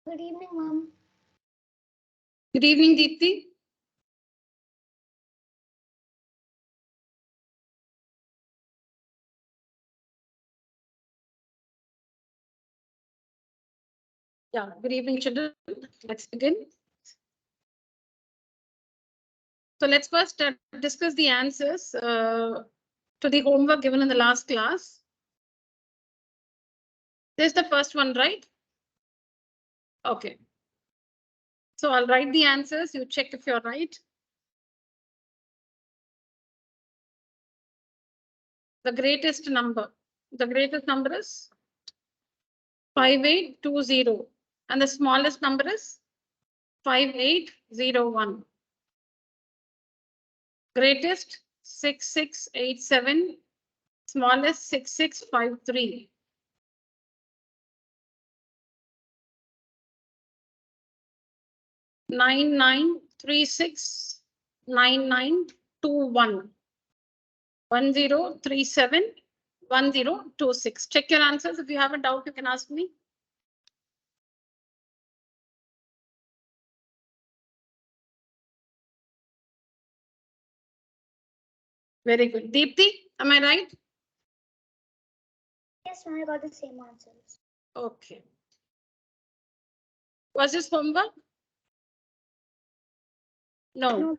Good evening, ma'am. Good evening, Deepti. Yeah, good evening, children. Let's begin. So let's first discuss the answers to the homework given in the last class. This is the first one, right? Okay. So I'll write the answers. You check if you're right. The greatest number is 5820. And the smallest number is 5801. Greatest 6687. Smallest 6653. Nine 99369921. 10371026. Check your answers. If you have a doubt, you can ask me. Very good. Deepti, am I right? Yes, ma'am, I got the same answers. Okay. Was this homework? No.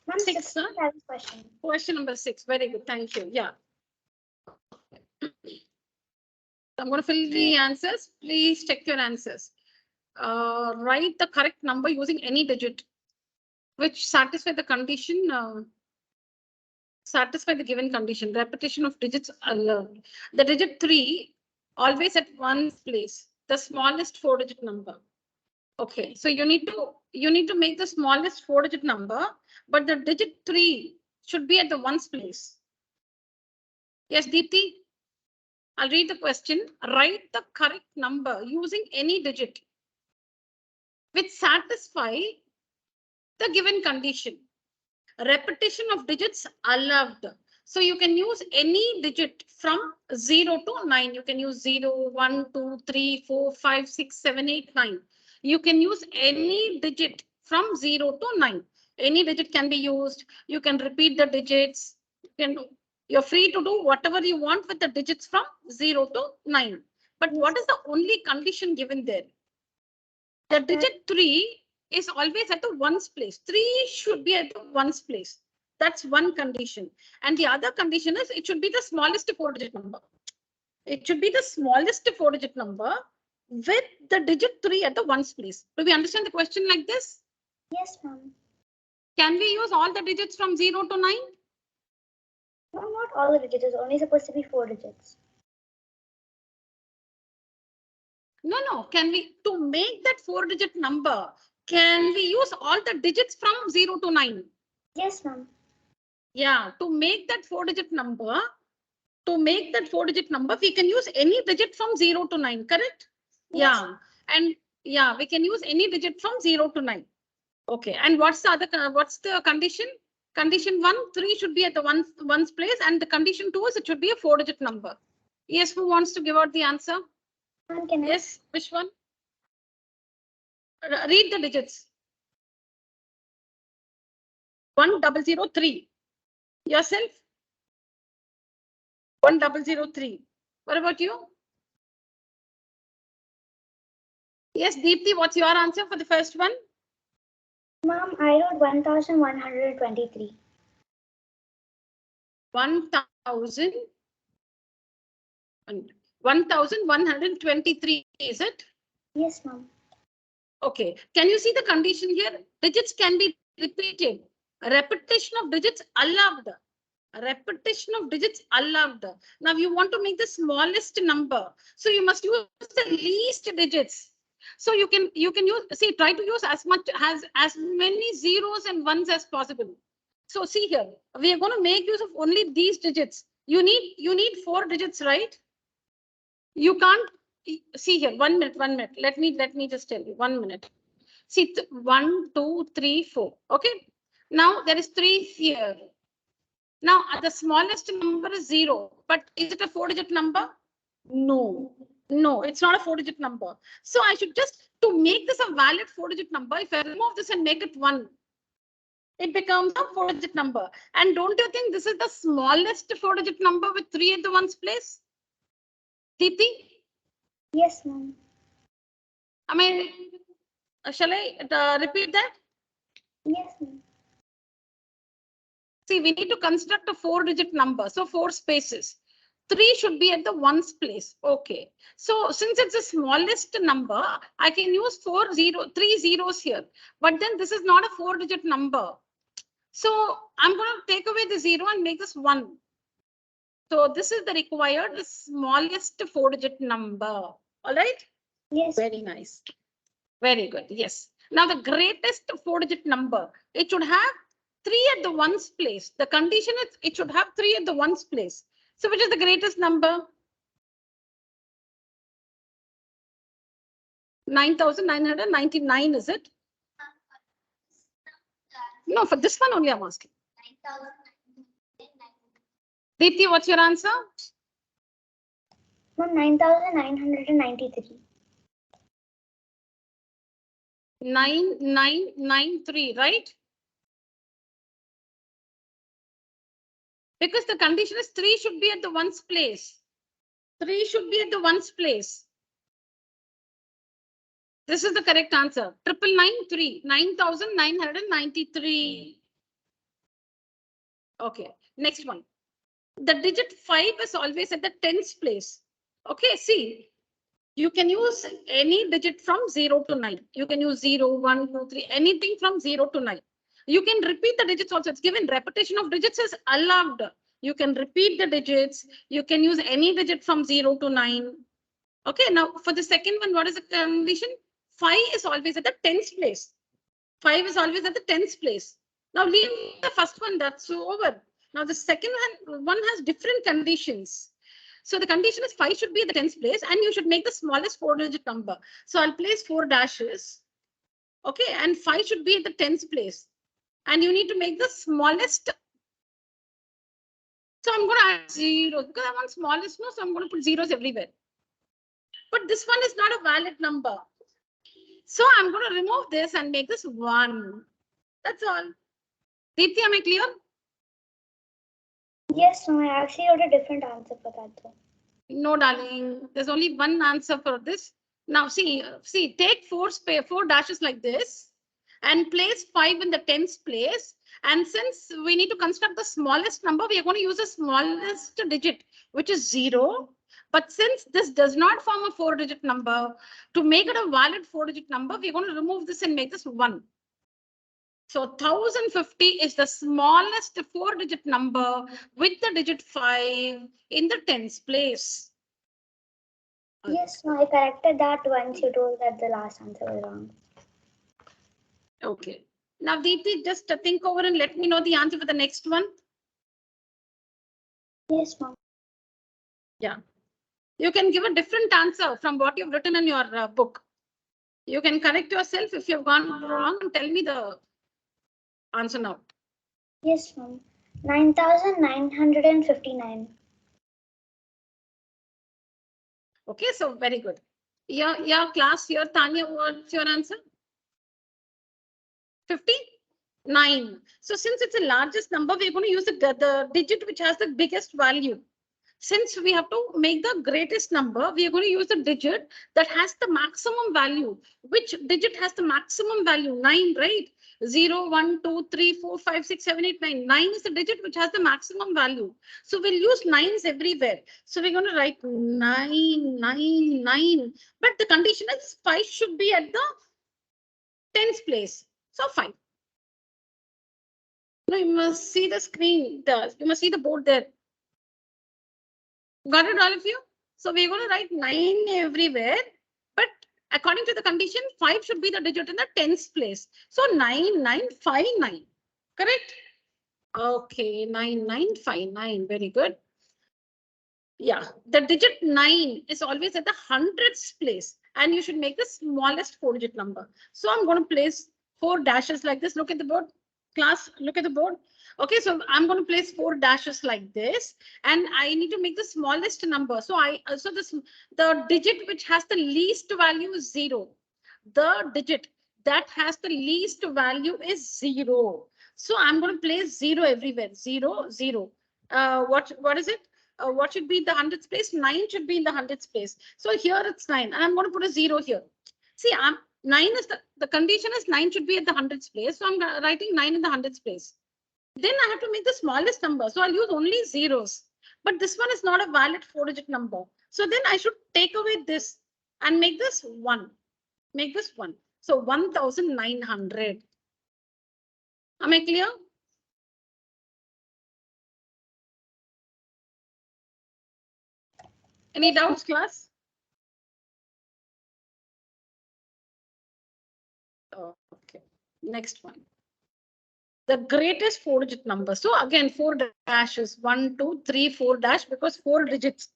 Ma'am, 6, huh? question. Question number 6. Very good. Thank you. Yeah. I'm going to fill the answers. Please check your answers. Write the correct number using any digit which satisfy the condition. Satisfy the given condition. Repetition of digits allowed. The digit 3 always at one place. The smallest 4-digit number. Okay, so you need to make the smallest 4-digit number, but the digit 3 should be at the ones place. Yes, Deepti? I'll read the question. Write the correct number using any digit which satisfy the given condition. Repetition of digits allowed. So you can use any digit from 0 to 9. You can use 0, 1, 2, 3, 4, 5, 6, 7, 8, 9. You can use any digit from 0 to 9. Any digit can be used. You can repeat the digits. You're free to do whatever you want with the digits from 0 to 9. But what is the only condition given there? The digit 3 is always at the ones place. 3 should be at the ones place. That's one condition. And the other condition is it should be the smallest 4-digit number. It should be the smallest 4-digit number with the digit 3 at the ones place. Do we understand the question like this? Yes, ma'am. Can we use all the digits from 0 to 9? No, not all the digits. It's only supposed to be 4 digits. No. Can we, to make that 4-digit number, can we use all the digits from 0 to 9? Yes, ma'am. Yeah, to make that 4-digit number, we can use any digit from 0 to 9, correct? Yes. Yeah, and yeah, we can use any digit from 0 to 9. Okay, and what's the condition? Condition 1, 3 should be at the ones place, and the condition 2 is it should be a 4-digit number. Yes, who wants to give out the answer? Can yes, which one? Read the digits. 1003. Yourself? 1003. What about you? Yes, Deepti, what's your answer for the first one? Ma'am, I wrote 1123. 1123, is it? Yes, ma'am. Okay. Can you see the condition here? Digits can be repeated. Repetition of digits allowed. Repetition of digits allowed. Now you want to make the smallest number. So you must use the least digits. So you can use, see, try to use as many zeros and ones as possible. So see here, we are going to make use of only these digits. You need 4 digits, right? You can't see here. 1 minute. Let me just tell you. 1 minute. See, 1, 2, 3, 4. Okay. Now there is 3 here. Now the smallest number is 0. But is it a 4-digit number? No. No, it's not a 4-digit number. So I should just, to make this a valid 4-digit number, if I remove this and make it 1, it becomes a 4-digit number. And don't you think this is the smallest 4-digit number with 3 at the ones place? Deepti? Yes, ma'am. I mean, shall I repeat that? Yes, ma'am. See, we need to construct a 4-digit number. So 4 spaces. 3 should be at the ones place. Okay. So since it's the smallest number, I can use 3 zeros here. But then this is not a 4-digit number. So I'm going to take away the 0 and make this 1. So this is the required, the smallest 4-digit number. All right? Yes. Very nice. Very good. Yes. Now the greatest 4-digit number, it should have 3 at the ones place. The condition is it should have 3 at the ones place. So which is the greatest number? 9,999, is it? No, for this one only I'm asking. Deepti, what's your answer? Ma'am, 9,993. 9993, right? Because the condition is 3 should be at the ones place. 3 should be at the ones place. This is the correct answer. 9,993. 9,993. Okay, next one. The digit 5 is always at the tens place. Okay, see, you can use any digit from 0 to 9. You can use 0, 1, 2, 3, anything from 0 to 9. You can repeat the digits also. It's given repetition of digits is allowed. You can repeat the digits. You can use any digit from 0 to 9. Okay, now for the second one, what is the condition? 5 is always at the tens place. 5 is always at the tens place. Now leave the first one, that's over. Now the second one has different conditions. So the condition is 5 should be at the tens place and you should make the smallest 4-digit number. So I'll place 4 dashes. Okay, and 5 should be at the tens place. And you need to make the smallest. So I'm going to add zeros because I want smallest, no, so I'm going to put zeros everywhere. But this one is not a valid number. So I'm going to remove this and make this 1. That's all. Deepti, am I clear? Yes, ma'am. I actually wrote a different answer for that though. No, darling. There's only one answer for this. Now, see, take 4 dashes like this and place 5 in the tens place. And since we need to construct the smallest number, we are going to use the smallest digit, which is 0. But since this does not form a 4-digit number, to make it a valid 4-digit number, we're going to remove this and make this 1. So 1050 is the smallest 4-digit number with the digit 5 in the tens place. Yes, no, I corrected that once you told that the last answer was wrong. Okay. Now, Deepti, just think over and let me know the answer for the next one. Yes, ma'am. Yeah. You can give a different answer from what you've written in your book. You can correct yourself if you've gone wrong and tell me the answer now. Yes, ma'am. 9,959. Okay, so very good. Your class here, Tanya, what's your answer? 59. So since it's the largest number, we're going to use the digit which has the biggest value. Since we have to make the greatest number, we are going to use the digit that has the maximum value. Which digit has the maximum value? 9, right? 0, 1, 2, 3, 4, 5, 6, 7, 8, 9. 9 is the digit which has the maximum value. So we'll use 9s everywhere. So we're going to write 9, 9, 9. But the condition is 5 should be at the tens place. So 5. No, you must see the screen. You must see the board there. Got it, all of you? So we're going to write 9 everywhere. But according to the condition, 5 should be the digit in the tens place. So 9959. Correct? Okay, 9959. Very good. Yeah, the digit 9 is always at the hundreds place. And you should make the smallest 4-digit number. So I'm going to place 4 dashes like this. Look at the board. Class, look at the board. Okay, so I'm going to place 4 dashes like this, and I need to make the smallest number. So the digit which has the least value is 0. The digit that has the least value is 0. So I'm going to place 0 everywhere. 0, 0. What is it? What should be in the hundreds place? 9 should be in the hundreds place. So here it's 9, and I'm going to put a 0 here. See, 9 is the condition is 9 should be at the hundreds place. So I'm writing 9 in the hundreds place. Then I have to make the smallest number. So I'll use only zeros. But this one is not a valid 4-digit number. So then I should take away this and make this 1. Make this 1. So 1900. Am I clear? Any doubts, class? Okay. Next one. The greatest 4-digit number. So again, 4 dashes, 1, 2, 3, 4 dash, because 4 digits.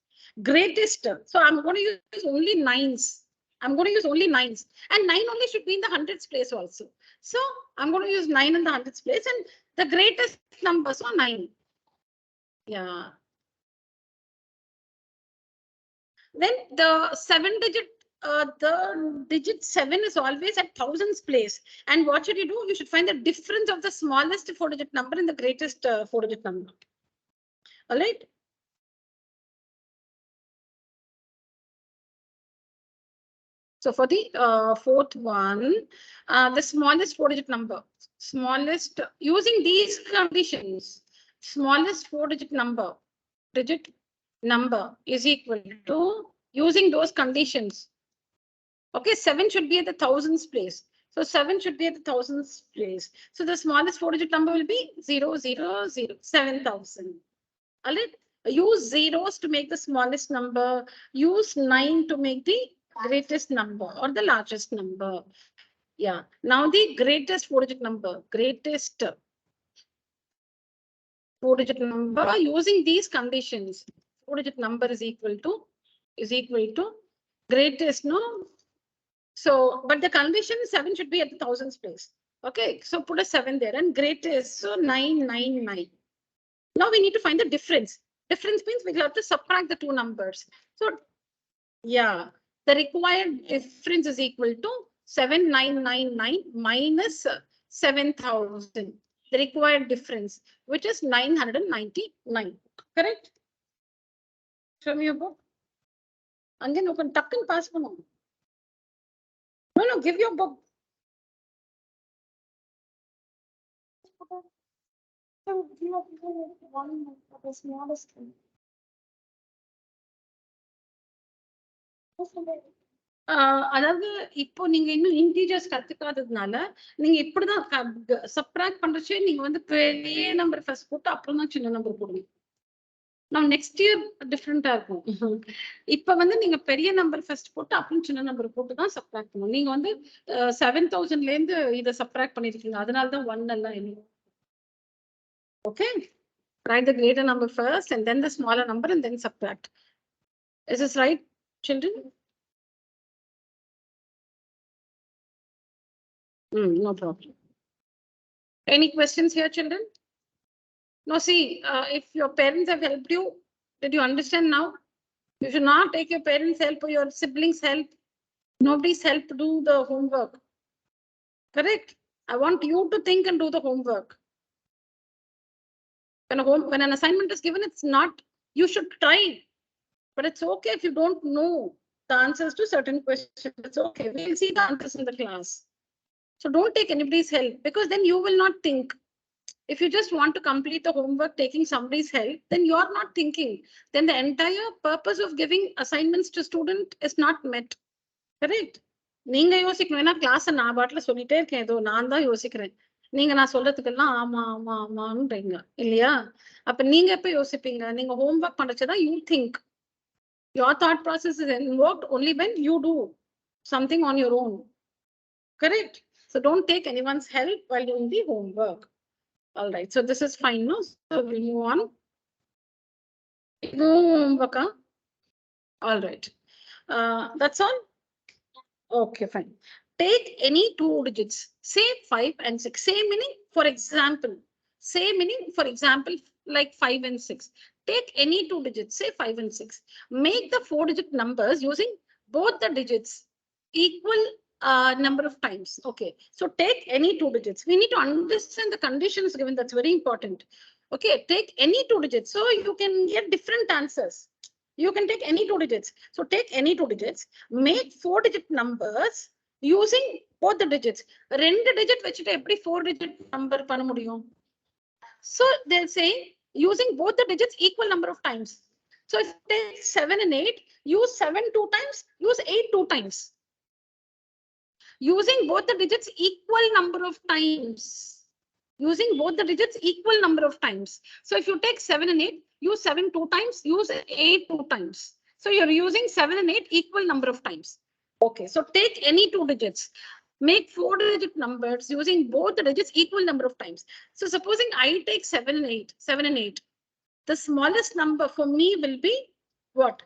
Greatest. So I'm going to use only 9s. I'm going to use only 9s. And 9 only should be in the hundreds place also. So I'm going to use 9 in the hundreds place, and the greatest number, so 9. Yeah. Then the 7-digit, the digit 7 is always at thousands place. And what should you do? You should find the difference of the smallest 4-digit number and the greatest 4-digit number. All right. So for the fourth one, the smallest 4-digit number, smallest using these conditions, smallest 4-digit number, is equal to using those conditions. Okay, 7 should be at the thousands place. So 7 should be at the thousands place. So the smallest 4-digit number will be 7,000. All right. Use zeros to make the smallest number. Use 9 to make the greatest number or the largest number. Yeah. Now the greatest 4-digit number. Greatest 4-digit number using these conditions. 4-digit number is equal to greatest, no? So, but the condition 7 should be at the thousands place. Okay, so put a 7 there, and greatest, so 999. Now we need to find the difference. Difference means we have to subtract the two numbers. So, yeah, the required difference is equal to 7999 minus 7000. The required difference, which is 999. Correct? Show me your book. And then you can tuck and pass. No, give your book. அதாவது இப்போ நீங்க இன்னும் integers கத்துக்காததுனால நீங்க இப்படிதான் subtract பண்றச்சே நீங்க வந்து பெரிய number first போட்டு அப்புறம் தான் சின்ன நம்பர் போடுவீங்க. நான் நெக்ஸ்ட் இயர் டிஃப்ரெண்டா இருக்கும். இப்ப வந்து நீங்க பெரிய நம்பர் ஃபர்ஸ்ட் போட்டு அப்புறம் சின்ன நம்பர் போட்டு தான் சப்ராக்ட் பண்ணணும். நீங்க வந்து 7000ல இருந்து இத சப்ராக்ட் பண்ணிருக்கீங்க. அதனால தான் 1 எல்லாம் எழுதும். Okay, write the greater number first and then the smaller number and then subtract. Is this right, children? No problem. Any questions here, children? No, see, if your parents have helped you, did you understand now? You should not take your parents' help or your siblings' help. Nobody's help to do the homework. Correct? I want you to think and do the homework. When an assignment is given, it's not, you should try. But it's okay if you don't know the answers to certain questions. It's okay. We'll see the answers in the class. So don't take anybody's help, because then you will not think. If you just want to complete the homework taking somebody's help, then you're not thinking. Then the entire purpose of giving assignments to student is not met. Correct? நீங்க யோசிக்கணும். ஏன்னா class நான் பாட்டுல சொல்லிட்டே இருக்கேன், ஏதோ நான் தான் யோசிக்கிறேன். நீங்க நான் சொல்றதுக்கெல்லாம் ஆமா ஆமா ஆமான்றீங்க இல்லையா? அப்ப நீங்க எப்ப யோசிப்பீங்க? நீங்க homework பண்றச்சதான் you think. Your thought process is involved only when you do something on your own. Correct? So don't take anyone's help while doing the homework. All right, so this is fine, no? So we'll move on. All right. That's all? Okay, fine. Take any two digits, say 5 and 6. Same meaning, for example, like 5 and 6. Take any two digits, say 5 and 6. Make the 4-digit numbers using both the digits equal number of times. Okay, so take any two digits. We need to understand the conditions given. That's very important. Okay, take any two digits. So you can get different answers. You can take any two digits. So take any two digits, make 4-digit numbers using both the digits. 2 digit வச்சுட்டு எப்படி 4-digit number பண்ண முடியும்? So they're saying using both the digits equal number of times. So if you take 7 and 8, use 7 2 times, use 8 2 times. Using both the digits equal number of times. Using both the digits equal number of times. So if you take 7 and 8, use 7 2 times, use 8 2 times. So you're using 7 and 8 equal number of times. Okay, so take any two digits. Make 4-digit numbers using both the digits equal number of times. So supposing I take 7 and 8, the smallest number for me will be what?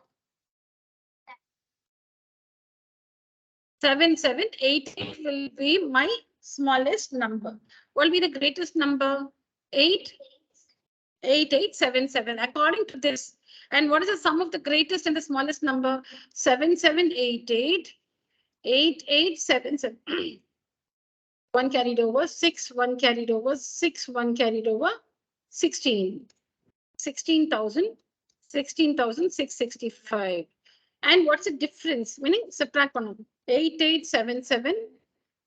7 7 8 8 will be my smallest number. What will be the greatest number? 8 8 8 7 7 according to this. And what is the sum of the greatest and the smallest number? 7 7 8 8 8 8 7 7. 1 carried over, 6 1 carried over, 6 1 carried over, 16 16,000 16,665. And what's the difference? Meaning subtract 8877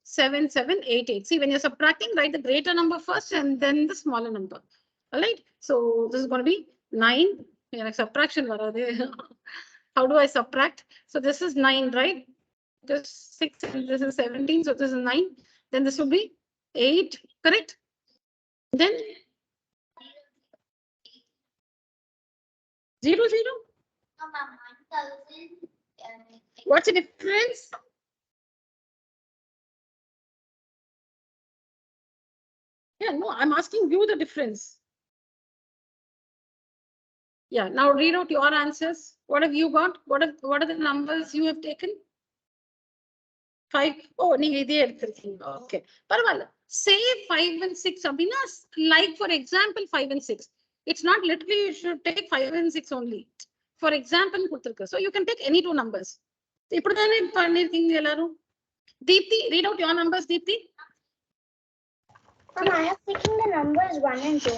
7788. See, when you're subtracting, write the greater number first and then the smaller number. All right. So this is going to be 9. Yeah, subtraction. How do I subtract? So this is 9, right? This 6 and this is 17. So this is 9. Then this will be 8. Correct? Then 0 0. What's the difference? Yeah, no, I'm asking you the difference. Yeah, now read out your answers. What have you got? What are the numbers you have taken? 5. Oh, okay. Say 5 and 6. Like for example, 5 and 6. It's not literally you should take 5 and 6 only. For example, so you can take any two numbers. Deepti, read out your numbers, Deepti. I have taken the numbers 1 and 2.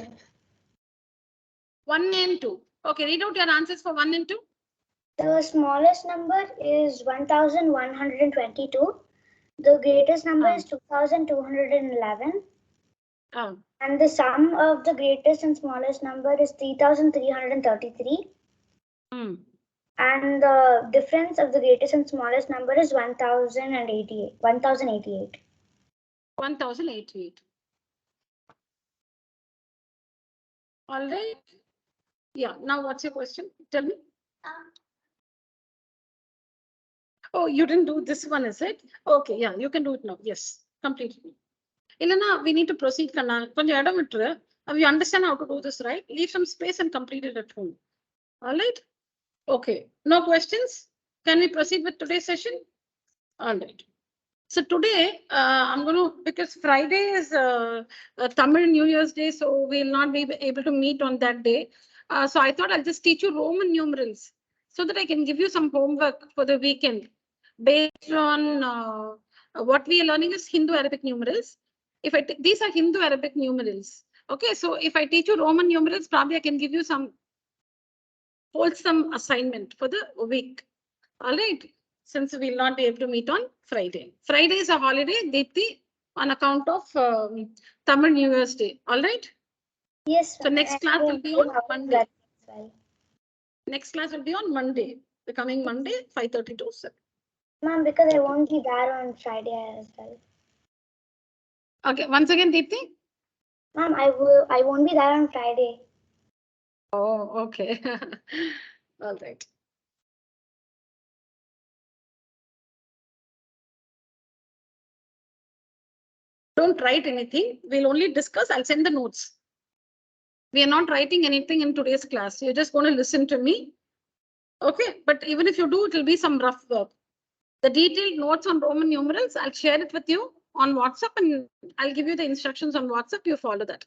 1 and 2. Okay, read out your answers for 1 and 2. The smallest number is 1,122. The greatest number is 2,211. And the sum of the greatest and smallest number is 3,333. And the difference of the greatest and smallest number is 1,088. 1,088. 1,088. All right. Yeah. Now, what's your question? Tell me. Oh, you didn't do this one, is it? Okay. Yeah, you can do it now. Yes, completely. Ilana, we need to proceed. We understand how to do this, right? Leave some space and complete it at home. All right. Okay. No questions? Can we proceed with today's session? All right. So today, I'm going to, because Friday is Tamil New Year's Day, so we'll not be able to meet on that day. So I thought I'll just teach you Roman numerals so that I can give you some homework for the weekend. Based on what we are learning is Hindu-Arabic numerals. If I these are Hindu-Arabic numerals. Okay, so if I teach you Roman numerals, probably I can give you some wholesome assignment for the week. All right. Since we'll not be able to meet on Friday. Friday is a holiday, Deepti, on account of Tamil New Year's Day. All right? Yes. So next class will be on Monday. Next class will be on Monday. The coming Monday, 5:30 to 7. Ma'am, because I won't be there on Friday as well. Okay, once again, Deepti. Ma'am, I won't be there on Friday. Oh, okay. All right. Don't write anything. We'll only discuss. I'll send the notes. We are not writing anything in today's class. You're just going to listen to me. Okay, but even if you do, it will be some rough work. The detailed notes on Roman numerals, I'll share it with you on WhatsApp, and I'll give you the instructions on WhatsApp. You follow that.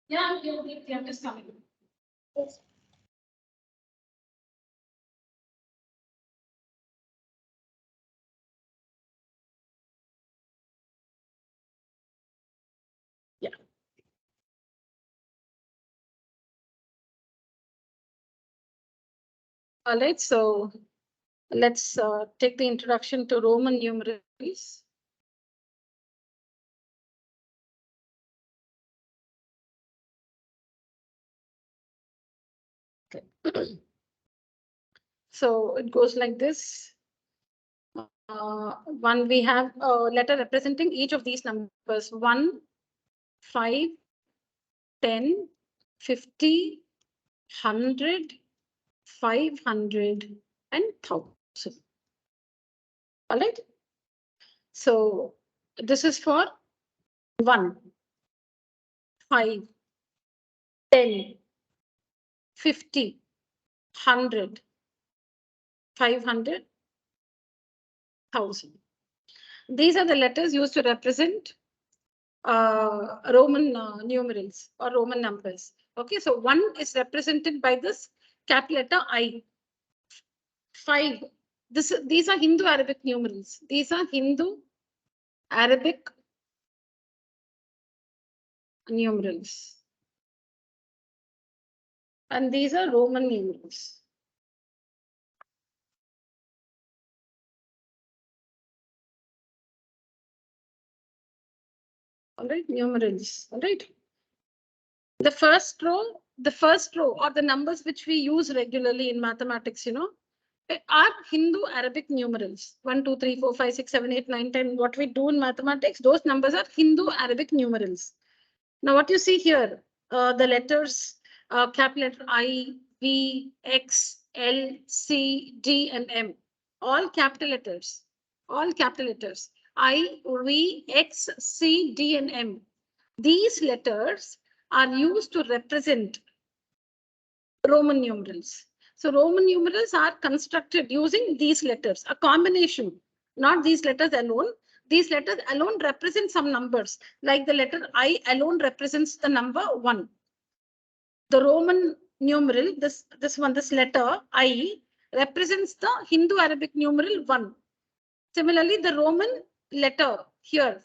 Yeah, I'm just coming. Yes. Yeah. All right, so let's take the introduction to Roman numerals. Okay. So it goes like this. One, we have a letter representing each of these numbers: 1, 5, 10, 50, 100, 500, and 1000. All right. So this is for 1, 5, 10, 50, 100, 500, 1000. These are the letters used to represent Roman numerals or Roman numbers. Okay, so 1 is represented by this capital letter I. 5. These are Hindu Arabic numerals. These are Hindu Arabic numerals. And these are Roman numerals. All right, numerals. All right. The first row or the numbers which we use regularly in mathematics, are Hindu Arabic numerals. 1, 2, 3, 4, 5, 6, 7, 8, 9, 10. What we do in mathematics, those numbers are Hindu Arabic numerals. Now, what you see here, the letters, capital letter I, V, X, L, C, D, and M. All capital letters. All capital letters. I, V, X, C, D, and M. These letters are used to represent Roman numerals. So Roman numerals are constructed using these letters, a combination, not these letters alone. These letters alone represent some numbers, like the letter I alone represents the number 1. The Roman numeral, this letter I represents the Hindu Arabic numeral 1. Similarly, the Roman letter here,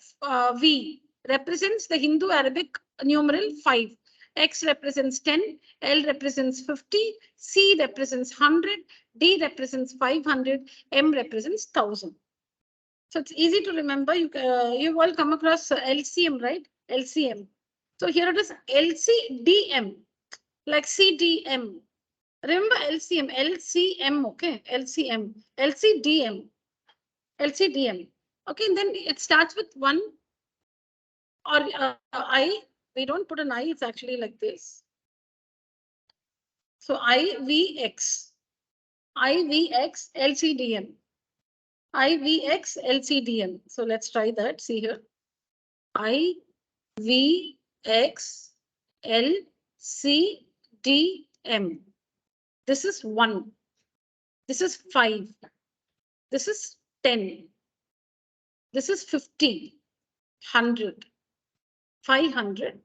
V, represents the Hindu Arabic numeral 5. X represents 10, L represents 50, C represents 100, D represents 500, M represents 1000. So it's easy to remember. You've all come across LCM, right? LCM. So here it is LCDM, like CDM. Remember LCM, LCM, okay? LCM, LCDM. LCDM. Okay, and then it starts with 1 or I. We don't put an I, it's actually like this. So IVX, IVX, LCDM, IVX, LCDM. So let's try that. See here. IVX, LCDM. This is 1. This is 5. This is 10. This is 50, 100, 500,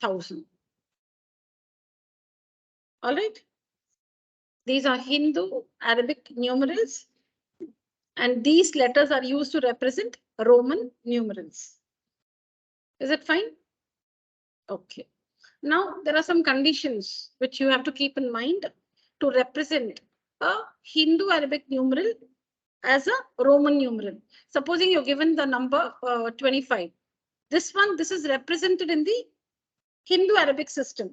1000. All right. These are Hindu Arabic numerals, and these letters are used to represent Roman numerals. Is it fine? Okay. Now, there are some conditions which you have to keep in mind to represent a Hindu Arabic numeral as a Roman numeral. Supposing you're given the number 25. This is represented in the Hindu-Arabic system.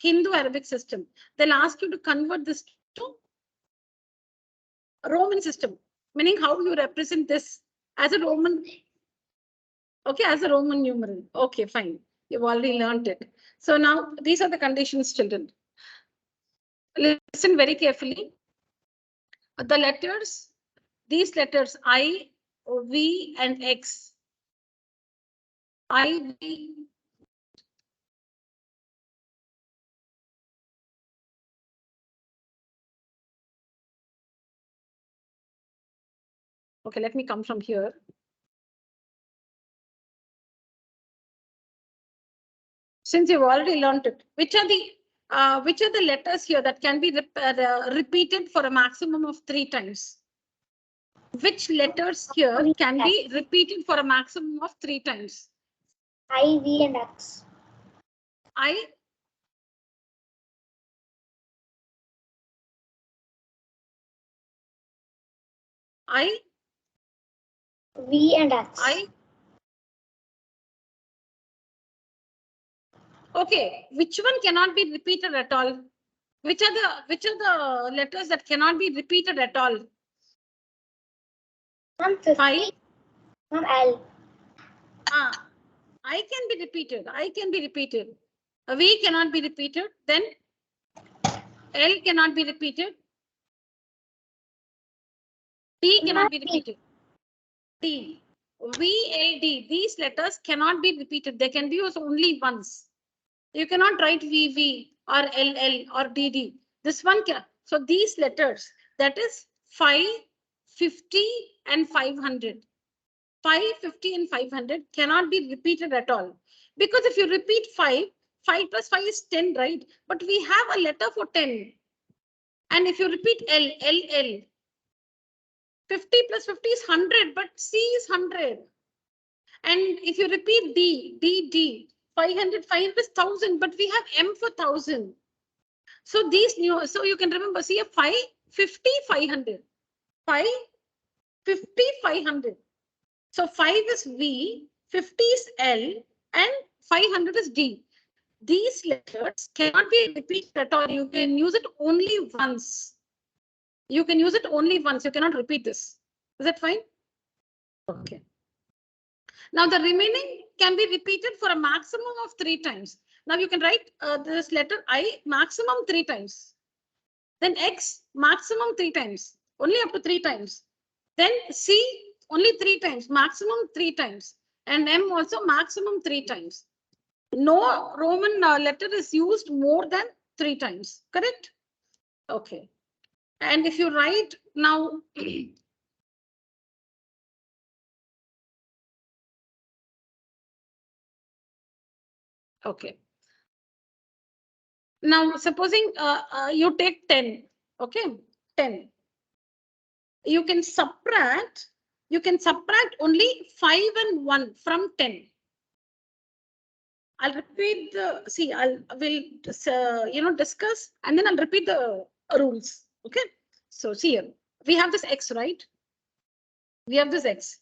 Hindu-Arabic system. They'll ask you to convert this to Roman system, meaning how you represent this as a Roman. Okay, as a Roman numeral. Okay, fine. You've already learned it. So now these are the conditions, children. Listen very carefully. The letters, these letters I, V, and X. I, V. Okay, let me come from here. Since you've already learned it, which are the letters here that can be repeated for a maximum of 3 times? Which letters here can be repeated for a maximum of 3 times? I, V, and X. I, V, and X. Okay, which one cannot be repeated at all? Which are the letters that cannot be repeated at all? From 50. From L. I can be repeated. I can be repeated. V cannot be repeated. Then L cannot be repeated. D cannot be repeated. D, V, L, D. These letters cannot be repeated. They can be used only once. You cannot write VV or LL or DD. This one can. So these letters, that is 5, 50, and 500. 5, 50, and 500 cannot be repeated at all. Because if you repeat 5, 5 plus 5 is 10, right? But we have a letter for 10. And if you repeat L, LL, 50 plus 50 is 100, but C is 100. And if you repeat D, D, 500, 500 is 1000, but we have M for 1000. So these new, so you can remember, see a 5, 50, 500. 5, 50, 500. So 5 is V, 50 is L, and 500 is D. These letters cannot be repeated at all. You can use it only once. You can use it only once. You cannot repeat this. Is that fine? Okay. Now the remaining can be repeated for a maximum of 3 times. Now you can write this letter I maximum 3 times. Then X maximum 3 times. Only up to 3 times. Then C only 3 times. Maximum 3 times. And M also maximum 3 times. No Roman letter is used more than 3 times. Correct? Okay. And if you write now okay. Now, supposing you take 10, okay, 10. You can subtract only 5 and 1 from 10. I'll repeat the, see, we'll discuss and then I'll repeat the rules, okay? So see here, we have this X, right? We have this X.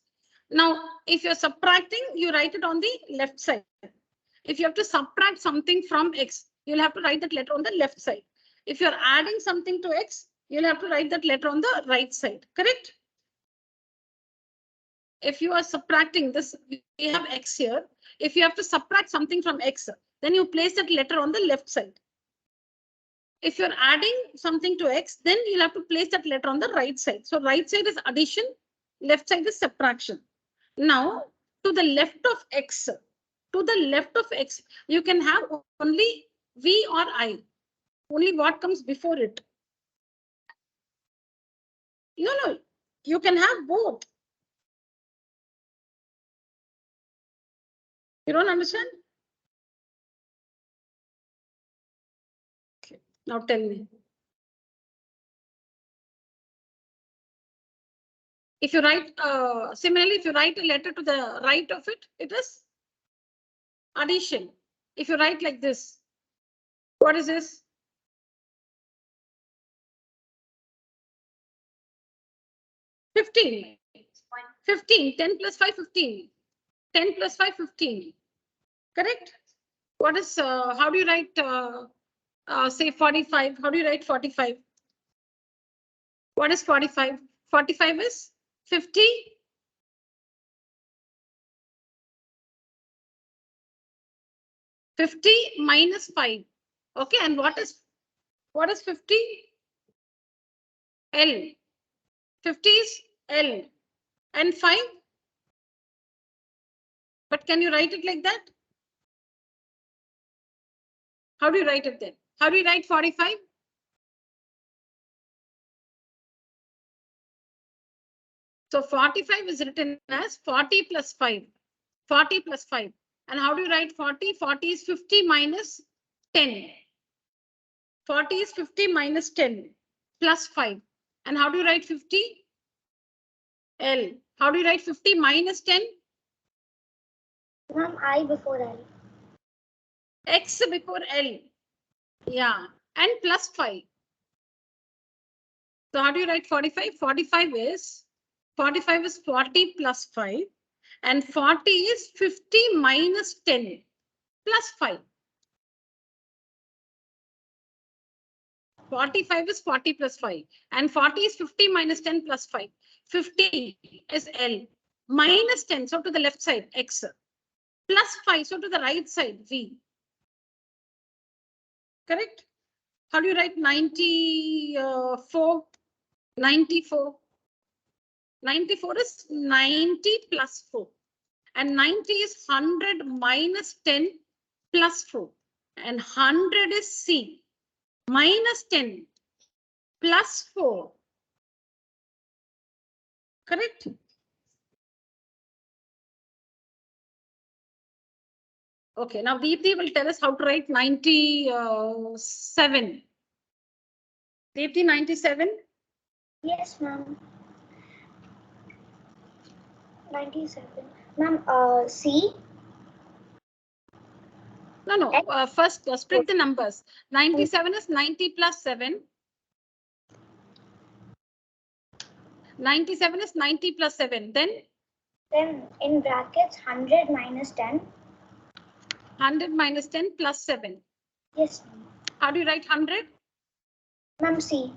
Now, if you're subtracting, you write it on the left side. If you have to subtract something from X, you'll have to write that letter on the left side. If you're adding something to X, you'll have to write that letter on the right side, correct? If you are subtracting this, we have X here. If you have to subtract something from X, then you place that letter on the left side. If you're adding something to X, then you'll have to place that letter on the right side. So right side is addition, left side is subtraction. Now, to the left of X, you can have only V or I. Only what comes before it. No, you can have both. You don't understand? Okay, now tell me. If you write, similarly, if you write a letter to the right of it, it is addition. If you write like this, what is this? 15. 15. 10 plus 5, 15. 10 plus 5, 15. Correct? What is, how do you write, say 45? How do you write 45? What is 45? 45 is 50. 50 minus 5. Okay, and what is 50? L. 50 is L. And 5? But can you write it like that? How do you write it then? How do you write 45? So 45 is written as 40 plus 5. 40 plus 5. And how do you write 40? 40 is 50 minus 10. 40 is 50 minus 10 plus 5. And how do you write 50? L. How do you write 50 minus 10? Ma'am, I before L. X before L. Yeah. And plus 5. So how do you write 45? 45 is 40 plus 5. And 40 is 50 minus 10 plus 5. 45 is 40 plus 5. And 40 is 50 minus 10 plus 5. 50 is L. Minus 10, so to the left side, X. Plus 5, so to the right side, V. Correct? How do you write 94? 94. 94 is 90 plus 4. And 90 is 100 minus 10 plus 4. And 100 is C. Minus 10 plus 4. Correct? Okay, now Deepthi will tell us how to write 97. Deepthi, 97? Yes, ma'am. 97. Ma'am, C? No. First, split the numbers. 97 is 90 plus 7. 97 is 90 plus 7. Then in brackets, 100 minus 10. 100 minus 10 plus 7. Yes, ma'am. How do you write 100? Ma'am, C.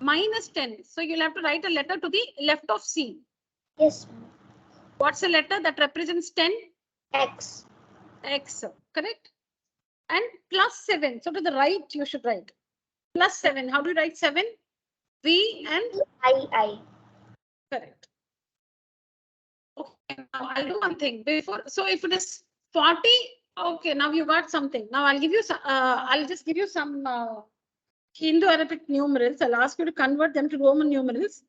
Minus 10. So you'll have to write a letter to the left of C. Yes, ma'am. What's a letter that represents 10? X. X, correct? And plus 7. So to the right, you should write. Plus 7. How do you write 7? V and I. Correct. Okay, now I'll do one thing before. So if it is 40, okay, now you got something. Now I'll give you some, I'll just give you some Indo-Arabic numerals. I'll ask you to convert them to Roman numerals,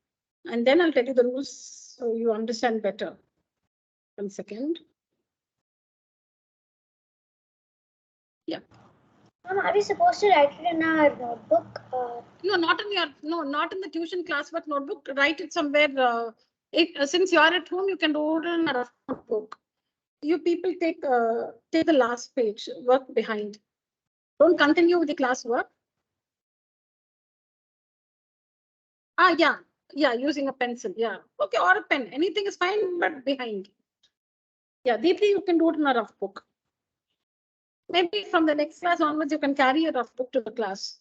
and then I'll tell you the rules so you understand better. 1 second. Yeah. Ma'am, are we supposed to write it in our notebook? No, not in your, not in the tuition classwork notebook. Write it somewhere. Since you are at home, you can do it in a notebook. You people take the last page, work behind. Don't continue with the classwork. Yeah, using a pencil. Yeah, okay, or a pen. Anything is fine, but behind. Yeah, Deepthi, you can do it in a rough book. Maybe from the next class onwards, you can carry a rough book to the class.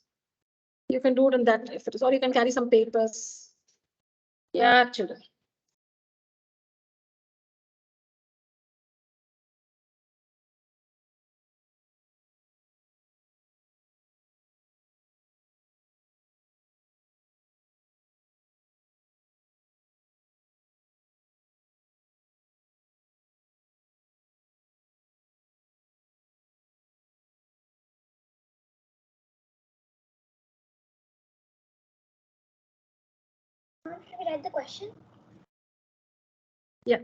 You can do it in that if it is, or you can carry some papers. Yeah, children. Should we write the question? Yeah.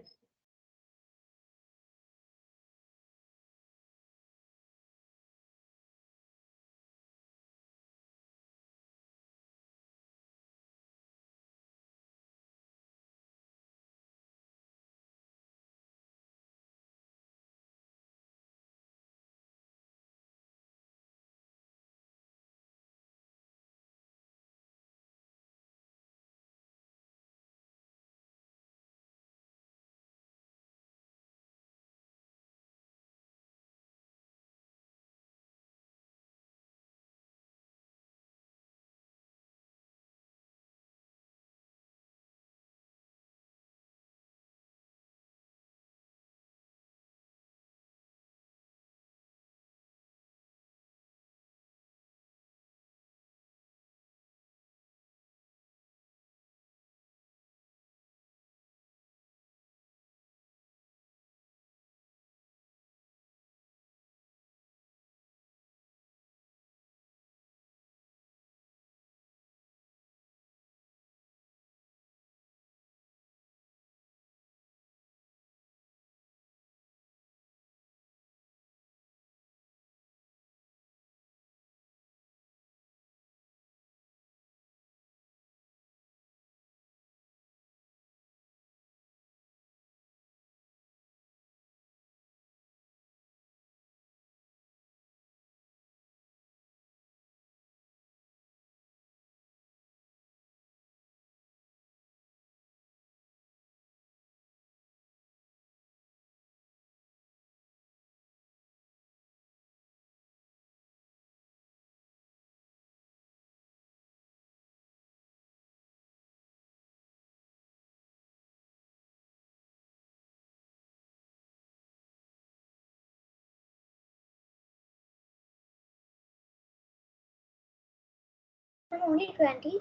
I'm only 20.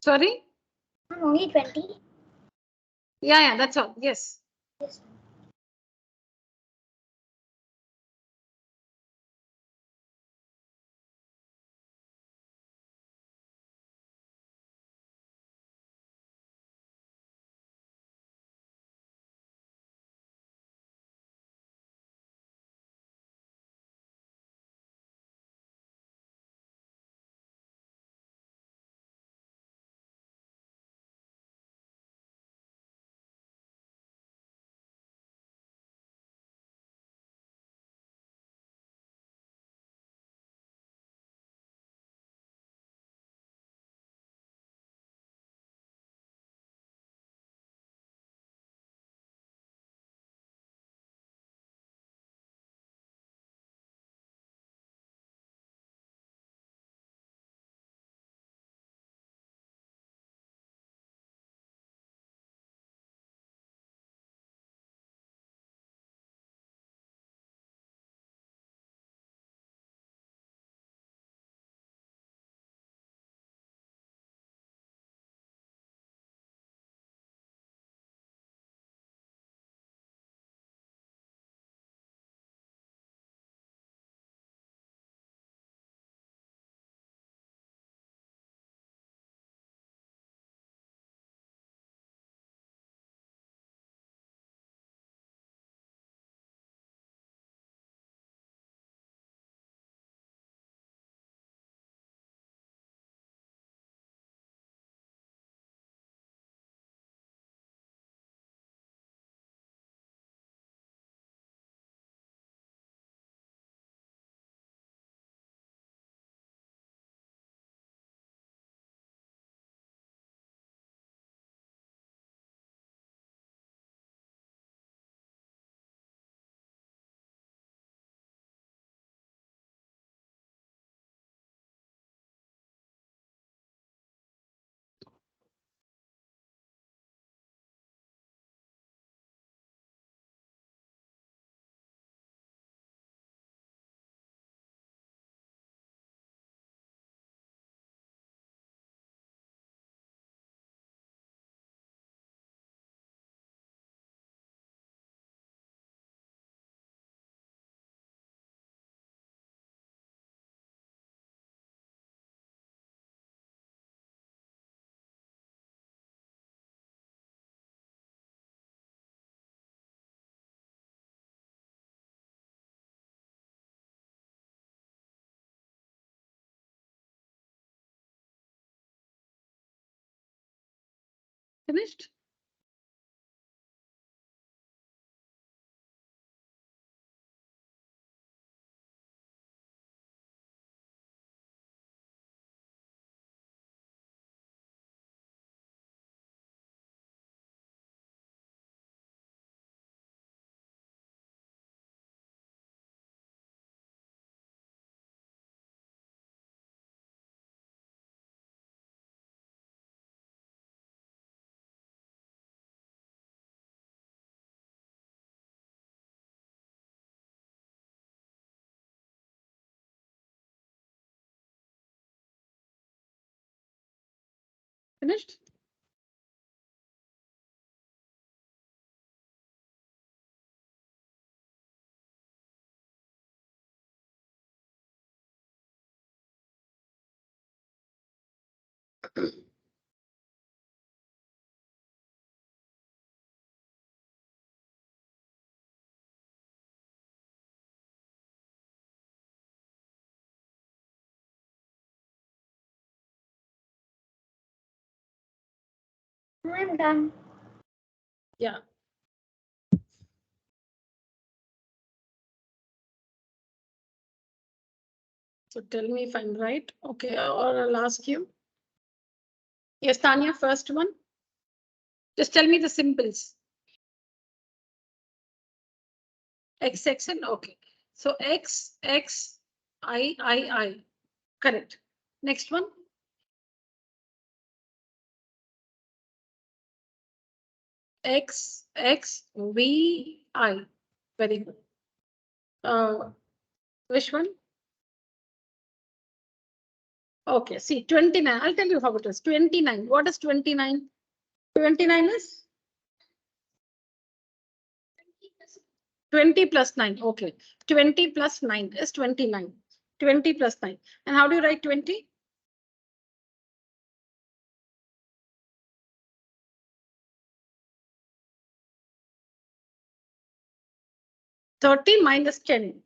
Sorry? I'm only 20. Yeah, that's all. Yes. Yes. Finished? Finished? I'm done. Yeah. So tell me if I'm right. Okay, or I'll ask you. Yes, Tanya, first one. Just tell me the symbols. X, X, and okay. So X, X, I. Correct. Next one. X, X, V, I. Very good. Which one? Okay, see 29. I'll tell you how it is. 29. What is 29? 29 is 20 plus 9. Okay. 20 plus 9 is 29. 20 plus 9. And how do you write 20? 30 minus 10.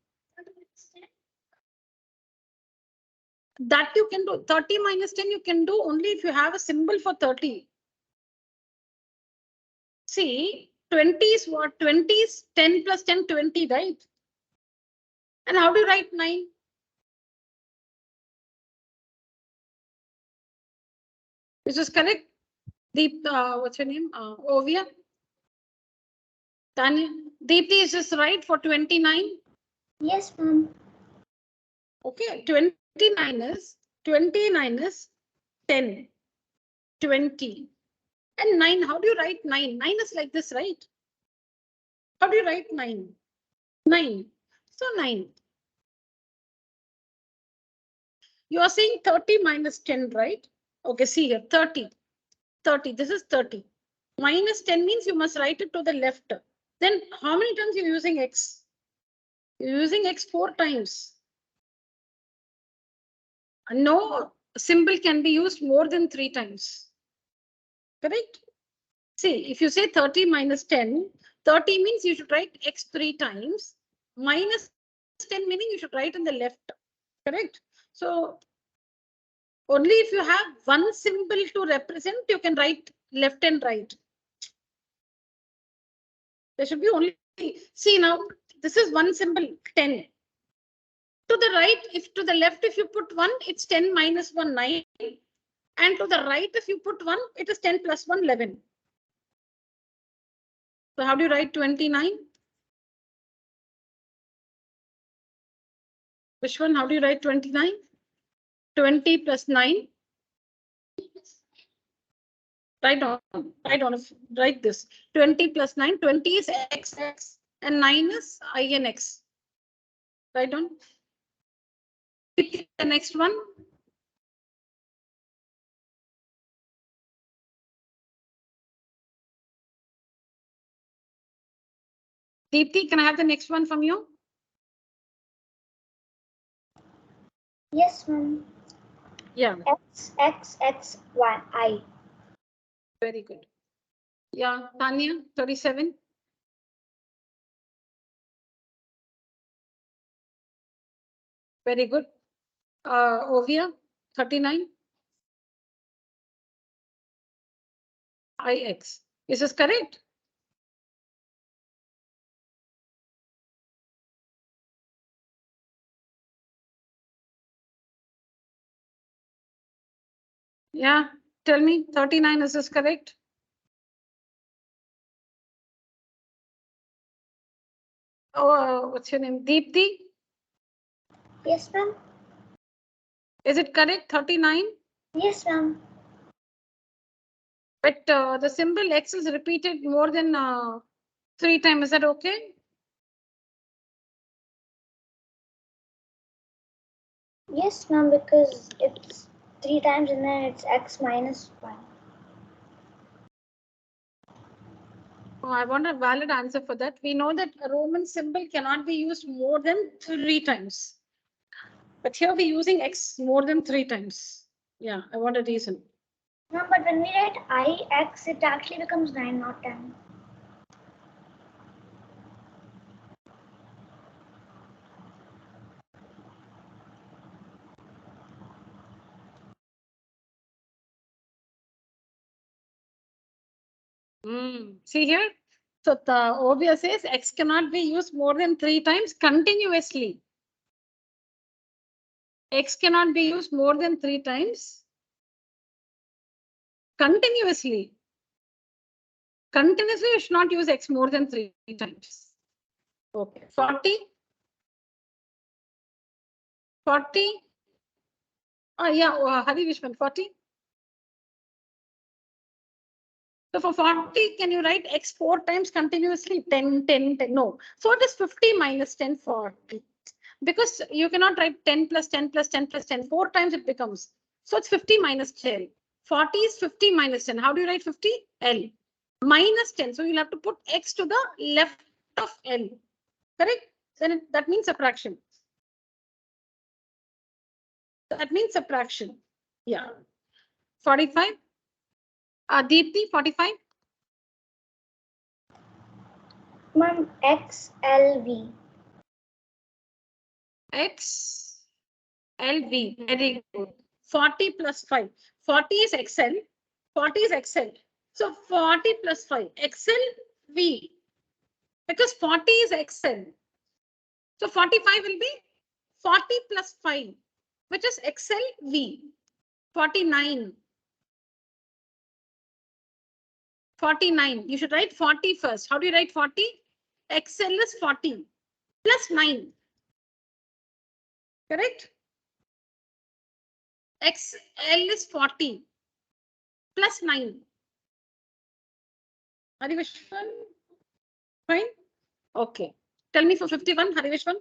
That you can do. 30 minus 10 you can do only if you have a symbol for 30. See, 20 is what? 20 is 10 plus 10, 20, right? And how do you write 9? This is correct. Deep, what's your name? Ovia? Tanya? Deepti, is this right for 29? Yes, ma'am. Okay, 29 is 10, 20. And 9, how do you write 9? 9 is like this, right? How do you write 9? 9. So 9. You are saying 30 minus 10, right? Okay, see here, 30. 30, this is 30. Minus 10 means you must write it to the left. Then how many times you're using x? You're using x 4 times. No symbol can be used more than 3 times. Correct? See, if you say 30 minus 10, 30 means you should write x 3 times. Minus 10 meaning you should write in the left. Correct? So only if you have one symbol to represent, you can write left and right. There should be only, see now, this is one symbol, 10. To the right, if to the left, if you put 1, it's 10 minus 1, 9. And to the right, if you put 1, it is 10 plus 1, 11. So how do you write 29? Which one? How do you write 29? 20 plus 9. Write this. 20 plus 9. 20 is x and 9 is I and x. Write down. The next one. Deepti, can I have the next one from you? Yes, ma'am. Yeah. X, Y, I. Very good. Yeah, Tanya, 37. Very good. Ovia, 39. IX. Is this correct? Yeah, tell me, 39, is this correct? Oh, what's your name? Deepti? Yes, ma'am. Is it correct, 39? Yes, ma'am. But the symbol X is repeated more than 3 times. Is that okay? Yes, ma'am, because it's 3 times and then it's x minus 1. Oh, I want a valid answer for that. We know that a Roman symbol cannot be used more than 3 times. But here we're using X more than 3 times. Yeah, I want a reason. No, but when we write IX, it actually becomes 9, not 10. See here. So the obvious says X cannot be used more than 3 times continuously. X cannot be used more than 3 times continuously. Continuously, you should not use X more than 3 times. Okay. 40. 40. Yeah, Hari Vishwan, 40. So for 40, can you write X 4 times continuously? 10, 10, 10. No. So it is 50 minus 10, 40. Because you cannot write 10 plus 10 plus 10 plus 10. 4 times it becomes. So it's 50 minus 10. 40 is 50 minus 10. How do you write 50? L. Minus 10. So you'll have to put x to the left of L. Correct? Then that means subtraction. That means subtraction. Yeah. 45. Deepti, 45. Ma'am, XLV. XLV. Very good. 40 plus 5. 40 is XL. 40 is XL. So 40 plus 5. XLV. Because 40 is XL. So 45 will be 40 plus 5, which is XLV. 49. 49. You should write 40 first. How do you write 40? XL is 40 plus 9. Correct? XL is 40 plus 9. Harivishwan? Fine? Okay. Tell me for 51, Harivishwan.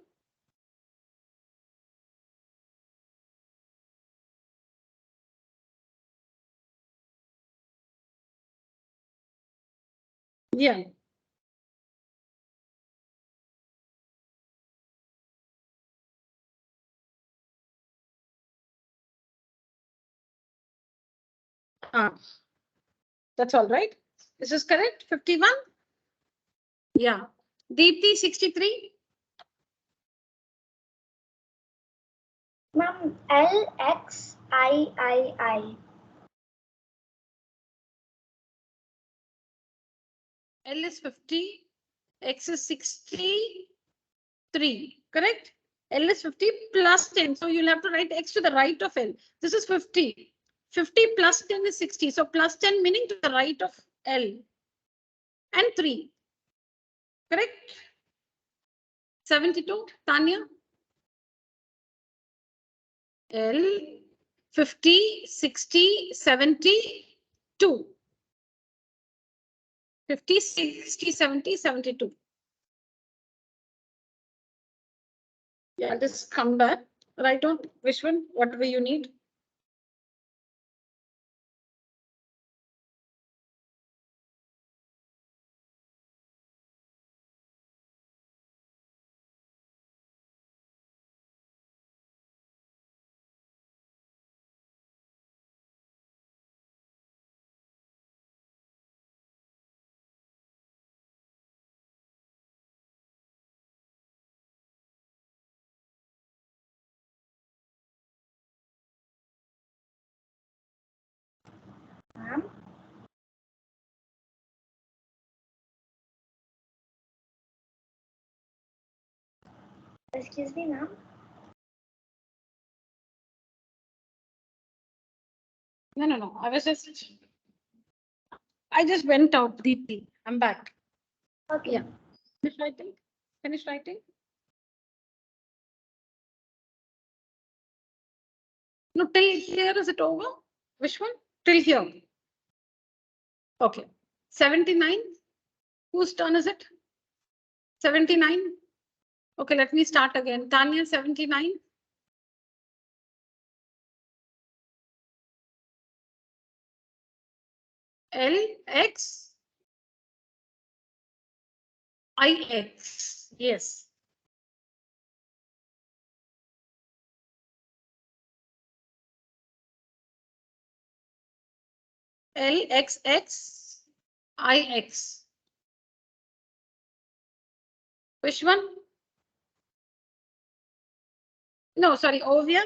Yeah. That's all right. This is correct. 51. Yeah. Deepti, 63. Ma'am, LXIII. L is 50. X is 63. Correct? L is 50 plus 10. So you'll have to write X to the right of L. This is 50. 50 plus 10 is 60. So plus 10 meaning to the right of L. And 3. Correct? 72. Tanya? L 50, 60, 72. 50, 60, 70, 72. Yeah, just come back. Write on Vishwan, whatever you need. Ma'am. Excuse me, ma'am. No. I just went out deeply. I'm back. Okay. Yeah. Finish writing. Finish writing. No, till here is it over? Which one? Till here. Okay. 79. Whose turn is it? 79. Okay, let me start again. Tanya, 79. LX. IX. Yes. LXX. IX. Which one? No, sorry, Ovia.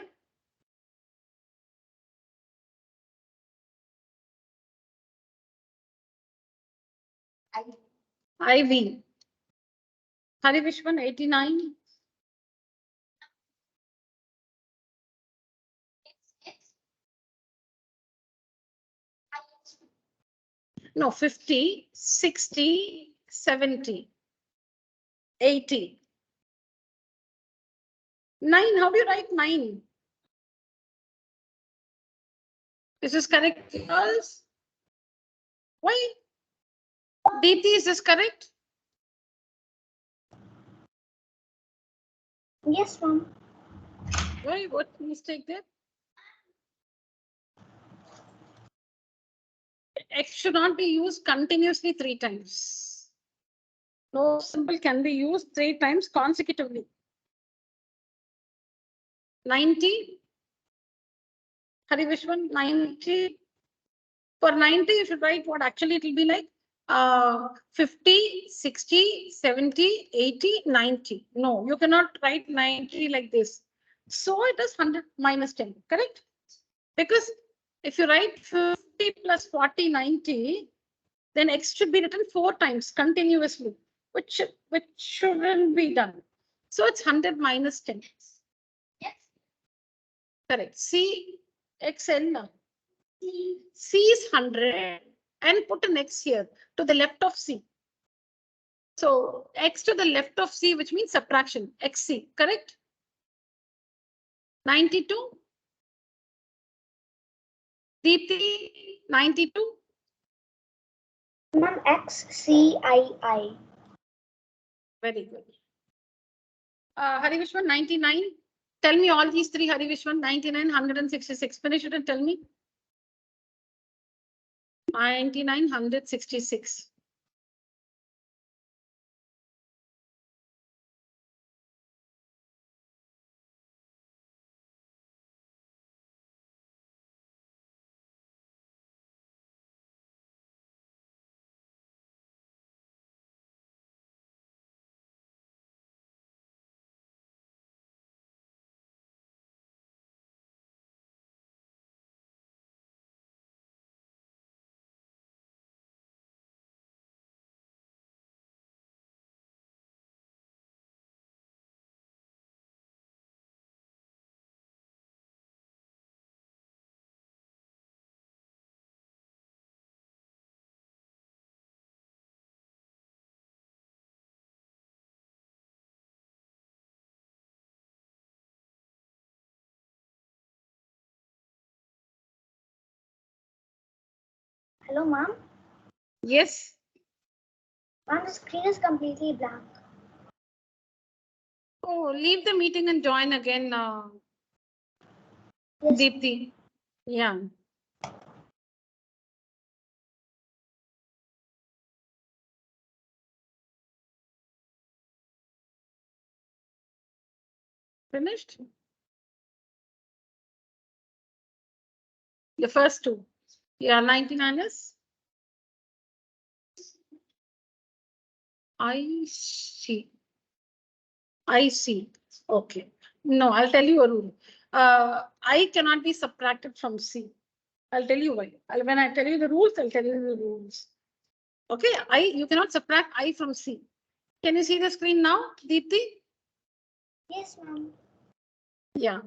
IV. Hari, which one? 89. No, 50, 60, 70, 80. 9. How do you write 9? This is correct, girls. Why? DT, is this correct? Yes, ma'am. Why? What mistake there? X should not be used continuously 3 times. No symbol can be used 3 times consecutively. 90. Hari Vishwan, 90. For 90, you should write what actually it will be like. 50, 60, 70, 80, 90. No, you cannot write 90 like this. So it is 100 minus 10, correct? Because if you write 50 plus 40, 90, then X should be written 4 times continuously, which shouldn't be done. So it's 100 minus 10. Yes. Correct. C, XL now. C is 100 and put an X here to the left of C. So X to the left of C, which means subtraction, XC, correct? 92. Deepthi, 92. Ma'am, XCII. Very good. Hari Vishwan, 99. Tell me all these three, Hari Vishwan, 99, 166. Finish it and tell me. 99, 166. Hello, ma'am. Yes. Ma'am, the screen is completely blank. Oh, leave the meeting and join again, Yes. Deepthi. Yeah. Finished? The first two. Yeah, 99 is? I see. I see. Okay. No, I'll tell you a rule. I cannot be subtracted from C. I'll tell you why. When I tell you the rules, I'll tell you the rules. Okay, you cannot subtract I from C. Can you see the screen now, Deepthi? Yes, ma'am. Yeah.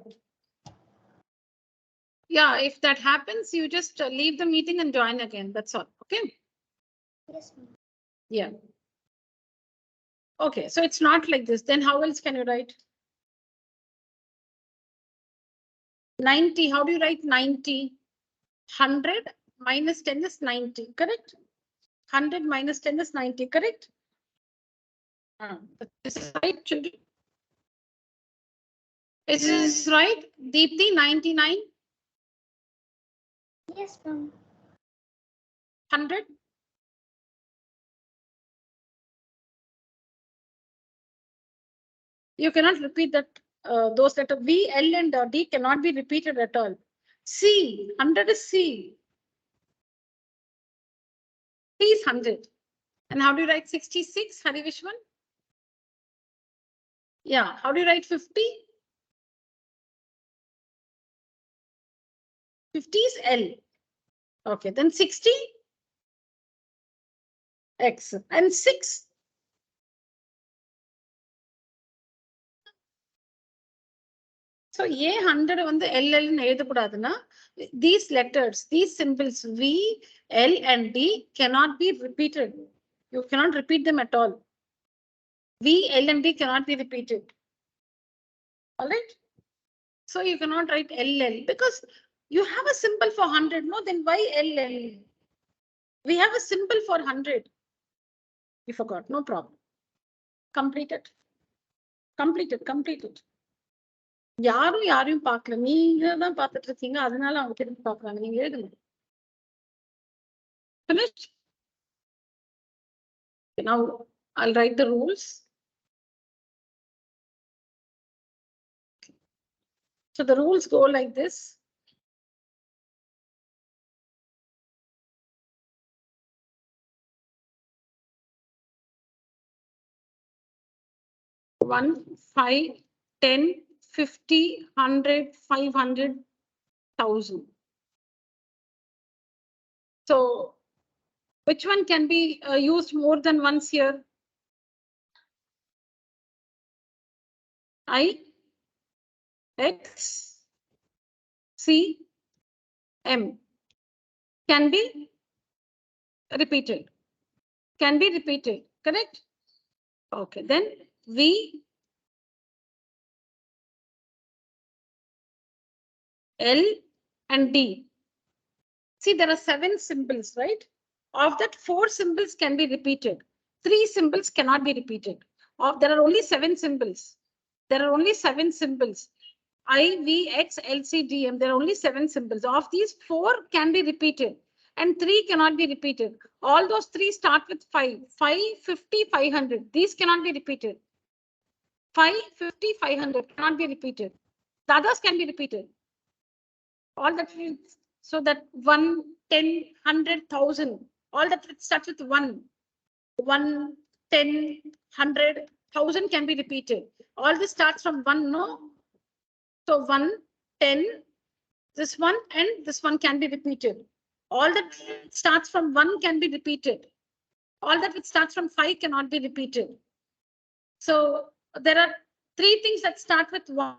Yeah, if that happens, you just leave the meeting and join again. That's all. Okay. Yes, ma'am. Yeah. Okay, so it's not like this. Then how else can you write? 90. How do you write 90? 100 minus 10 is 90, correct? 100 minus 10 is 90, correct? This is right, children. Is this right? Deepthi, 99? Yes, ma'am. 100? You cannot repeat that. Those letters V, L, and D cannot be repeated at all. C, 100 is C. C is 100. And how do you write 66, Hari Vishwan? Yeah, how do you write 50? 50 is L. Okay, then 60? X. And 6? So, A100 வந்து LL ன்னு எழுதக்கூடாதுன்னா, these letters, these symbols V, L, and D cannot be repeated. You cannot repeat them at all. V, L, and D cannot be repeated. All right. So you cannot write LL because you have a symbol for 100. No, then why LL? We have a symbol for 100. You forgot. No problem. Complete it. Complete it. Complete it. யாரும் யாரையும் பார்க்கல. நீங்க தான் பார்த்துட்டு இருக்கீங்க. அதனால அவங்க திரும்பி பார்க்கறாங்க. நீங்க எழுதுங்க. Finished? Now I'll write the rules. So the rules go like this. One, 5, 10, 50, 100, 500, 1,000. So which one can be used more than once here? I, X, C, M can be repeated. Can be repeated, correct? Okay, then V, L, and D. See, there are 7 symbols, right? Of that, 4 symbols can be repeated. 3 symbols cannot be repeated. There are only 7 symbols. There are only 7 symbols. I, V, X, L, C, D, M. There are only 7 symbols. Of these, 4 can be repeated and 3 cannot be repeated. All those 3 start with 5. 5, 50, 500. These cannot be repeated. 5, 50, 500 cannot be repeated. The others can be repeated. All that means, so that 1, 10, 100, 1,000. All that starts with 1. 1, 10, 100, 1,000 can be repeated. All this starts from 1, no? So 1, 10, this one and this one can be repeated. All that starts from 1 can be repeated. All that which starts from 5 cannot be repeated. So there are 3 things that start with 1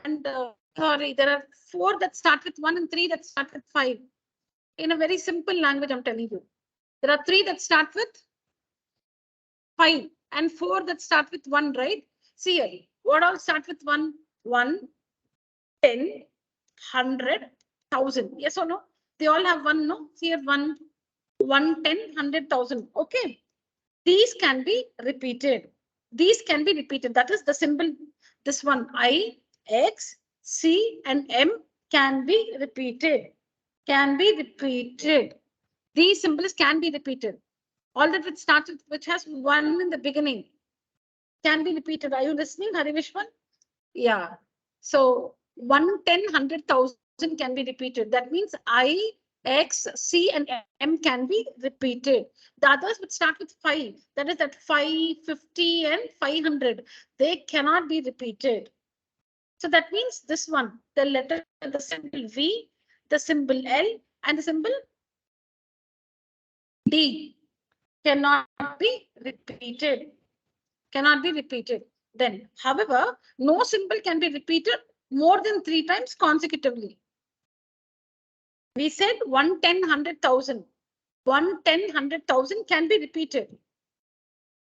and sorry, there are 4 that start with 1 and 3 that start with 5. In a very simple language, I'm telling you. There are 3 that start with 5 and 4 that start with 1, right? See here, what all start with 1? 1, 10, 100, 1,000. Yes or no? They all have 1, no? See here, 1, 1, 10, 100, 1,000. Okay. These can be repeated. These can be repeated. That is the symbol. This one, I, X, C, and M can be repeated. Can be repeated. These symbols can be repeated. All that which starts with, which has 1 in the beginning can be repeated. Are you listening, Hari Vishwan? Yeah. So 1, 10, 100, 1,000 can be repeated. That means I, X, C, and M can be repeated. The others would start with 5. That is that 5, 50, and 500. They cannot be repeated. So that means this one, the letter, the symbol V, the symbol L, and the symbol D cannot be repeated. Cannot be repeated. Then, however, no symbol can be repeated more than 3 times consecutively. We said 1, 10, 100, 1,000. 1, 10, 100, 1,000 can be repeated.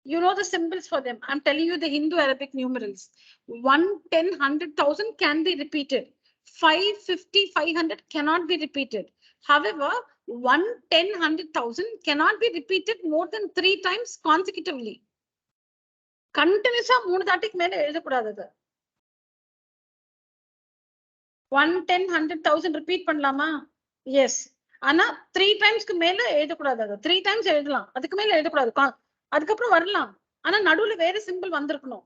You know the symbols for them. I'm telling you the Hindu Arabic numerals. 1, 10, 100, 1,000 can be repeated. 5, 50, 500 cannot be repeated. However, 1, 10, 100, 1,000 cannot be repeated more than 3 times consecutively. Continuously, 3 தாட்டிக்கு மேல எழுதக்கூடாது அது. 1, 10, 100, 1,000 repeat பண்ணலாமா? Yes. ஆனா 3 டைம்ஸ்க்கு மேல எழுதக்கூடாது அது. 3 times எழுதலாம். அதுக்கு மேல எழுதக்கூடாது. அதுக்கப்புறம் வரலாம். ஆனா நடுவுல வேற சிம்பிள் வந்திருக்கணும்.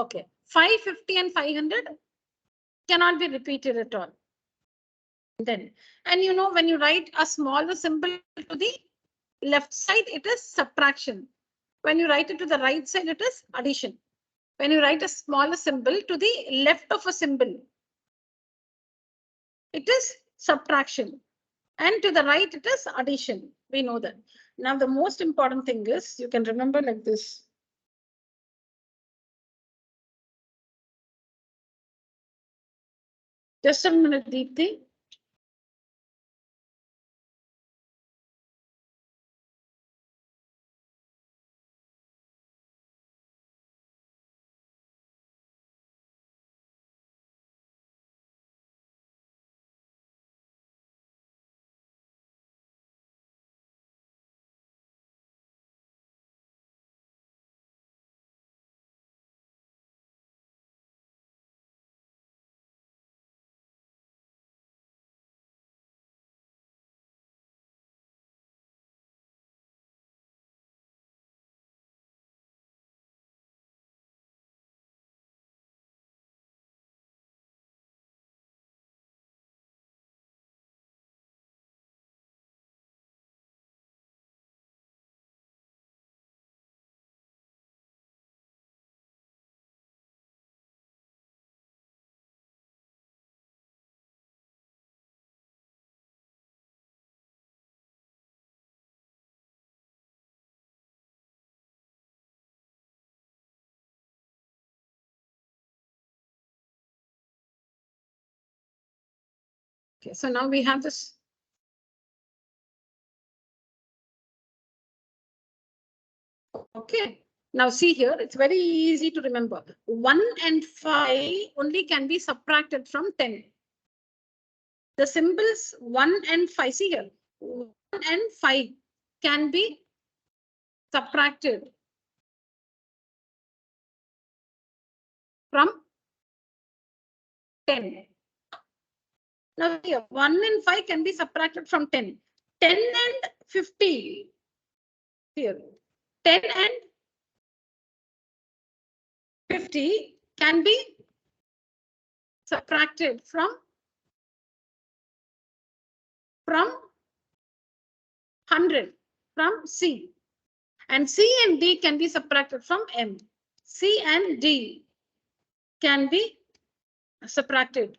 Okay. 550 and 500 cannot be repeated at all. Then, and you know, when you write a smaller symbol to the left side, it is subtraction. When you write it to the right side, it is addition. When you write a smaller symbol to the left of a symbol, it is subtraction. And to the right, it is addition. We know that. Now, the most important thing is you can remember like this. Just a minute, Deepthi. Okay, so now we have this. Okay, now see here, it's very easy to remember. 1 and 5 only can be subtracted from 10. The symbols 1 and 5, see here, 1 and 5 can be subtracted from 10. Now here, 1 and 5 can be subtracted from 10. 10 and 50. Here, 10 and 50 can be subtracted from 100, from C. And C and D can be subtracted from M. C and D can be subtracted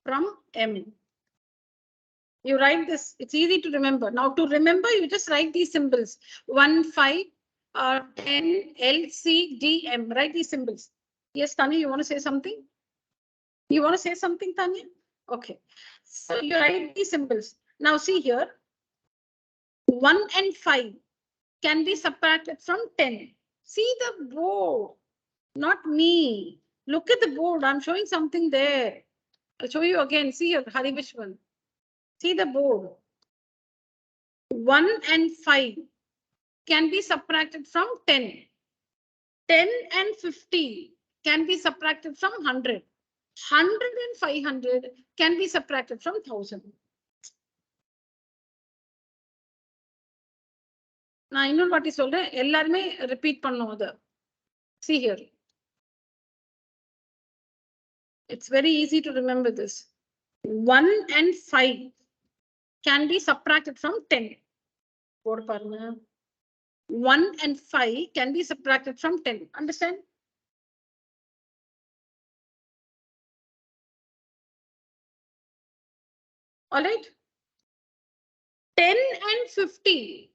from M. You write this, it's easy to remember. Now to remember, you just write these symbols. 1, 5, 10, L, C, D, M. Write these symbols. Yes, Tanya, you want to say something? You want to say something, Tanya? Okay. So you write these symbols. Now see here. 1 and 5 can be subtracted from 10. See the board, not me. Look at the board. I'm showing something there. I'll show you again. See here, Hari Vishwan. See the board. 1 and 5 can be subtracted from 10. 10 and 50 can be subtracted from 100. 100 and 500 can be subtracted from 1000. நான் இன்னொரு வாட்டி சொல்றேன், எல்லாருமே repeat பண்ணும் அத. See here. It's very easy to remember this. 1 and 5 can be subtracted from 10. 1 and 5 can be subtracted from 10. Understand? All right. 10 and 50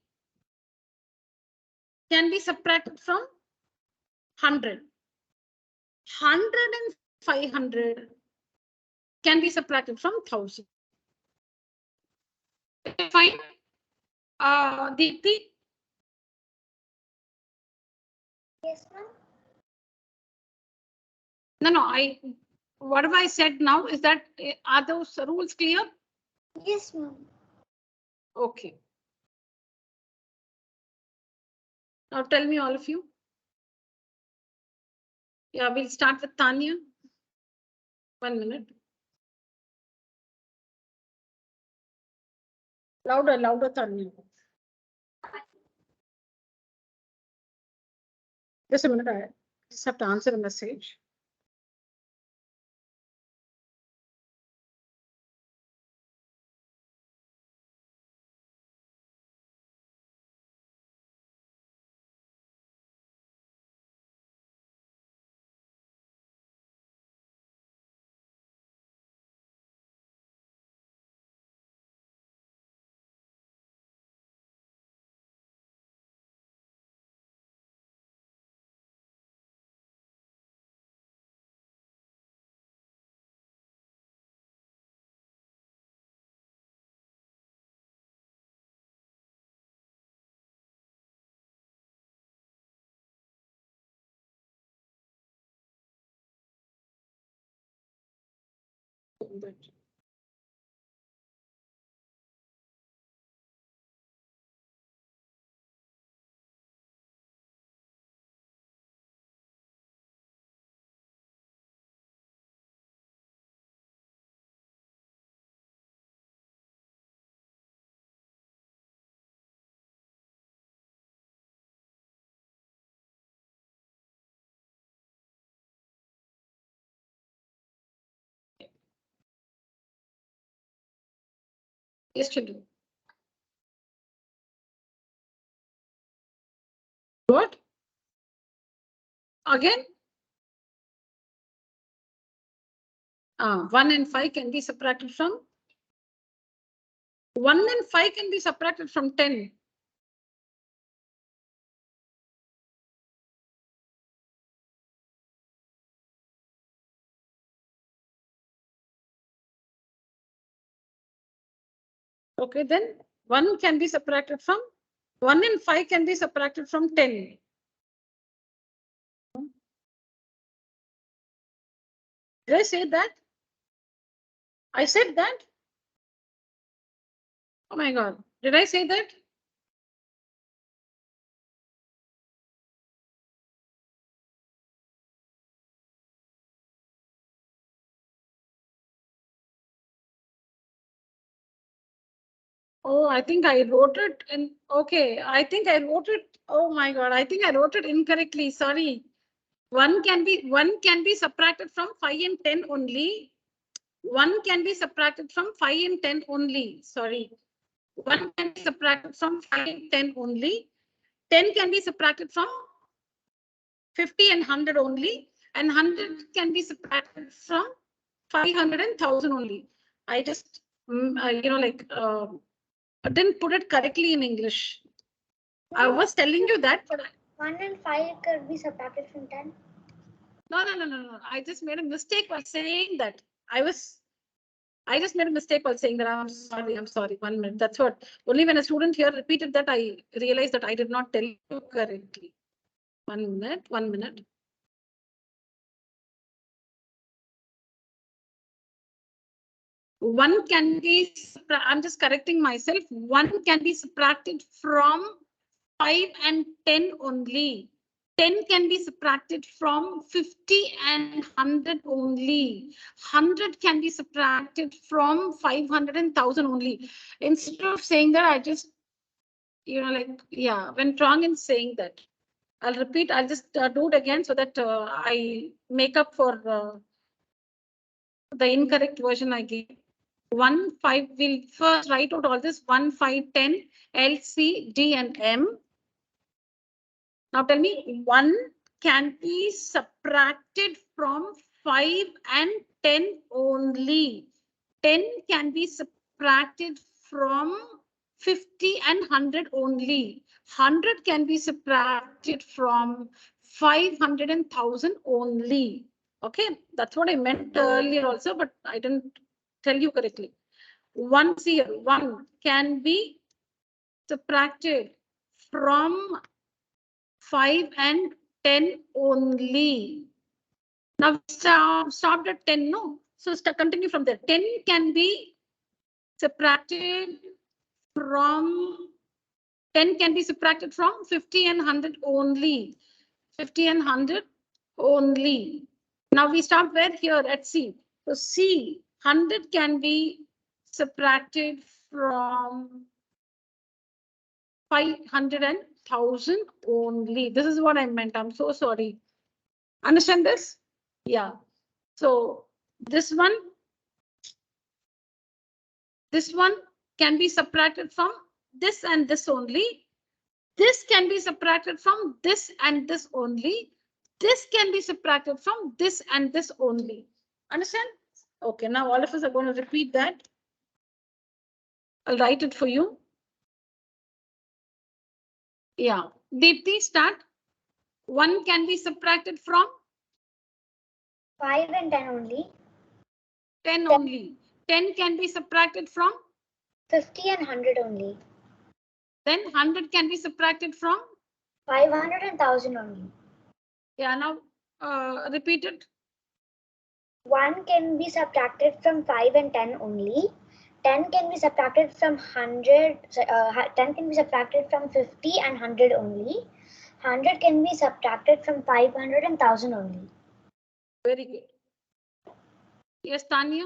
can be subtracted from 100. 100 and 500 can be subtracted from 1000. Fine. Deepti? Yes, ma'am. No, whatever I said now, is that, are those rules clear? Yes, ma'am. Okay. Now tell me, all of you. Yeah, we'll start with Tanya. 1 minute. Louder, louder, Tanya. Just a minute, I just have to answer a message. Yes, children. What? Again? 1 and 5 can be subtracted from 1 and 5 can be subtracted from 10. Okay, then 1 can be subtracted from 1 and 5 can be subtracted from 10. Did I say that? I said that? Oh my God. Did I say that? Oh, I think I wrote it in. Okay, I think I wrote it. Oh my God, I think I wrote it incorrectly. Sorry. 1 can be subtracted from 5 and 10 only. 1 can be subtracted from 5 and 10 only. Sorry. 1 can be subtracted from 5 and 10 only. 10 can be subtracted from 50 and 100 only. And 100 can be subtracted from 500 and 1000 only. I just, didn't put it correctly in English. I was telling you that, but 1 and 5 could be subtracted from 10. No. I just made a mistake while saying that. I just made a mistake while saying that. I'm sorry. 1 minute. That's what. Only when a student here repeated that, I realized that I did not tell you correctly. 1 minute. 1 minute. One can be, I'm just correcting myself. 1 can be subtracted from 5 and 10 only. 10 can be subtracted from 50 and 100 only. 100 can be subtracted from 500 and 1000 only. Instead of saying that, I just, went wrong in saying that. I'll repeat, I'll just do it again so that I make up for the incorrect version I gave. 1, 5, we'll first write out all this 1, 5, 10, L, C, D, and M. Now tell me, 1 can be subtracted from 5 and 10 only. 10 can be subtracted from 50 and 100 only. 100 can be subtracted from 500 and 1000 only. Okay, that's what I meant earlier also, but I didn't tell you correctly. 1 here, 1 can be subtracted from 5 and 10 only. Now stopped at 10, no? So continue from there. 10 can be subtracted from 10 can be subtracted from 50 and 100 only. 50 and 100 only. Now we start where? Here at C. So C, 100 can be subtracted from 500 and 1000 only. This is what I meant. I'm so sorry. Understand this? Yeah. So this one can be subtracted from this and this only. This can be subtracted from this and this only. This can be subtracted from this and this only. Understand? Okay, now all of us are going to repeat that. I'll write it for you. Yeah. Deepthi, start. 1 can be subtracted from 5 and 10 only. 10 only. 10 can be subtracted from 50 and 100 only. Then 100 can be subtracted from 500 and 1000 only. Yeah, now repeat it. 1 can be subtracted from 5 and 10 only. 10 can be subtracted from 100. 10 can be subtracted from 50 and 100 only. 100 can be subtracted from 500 and 1000 only. Very good. Yes, Tanya.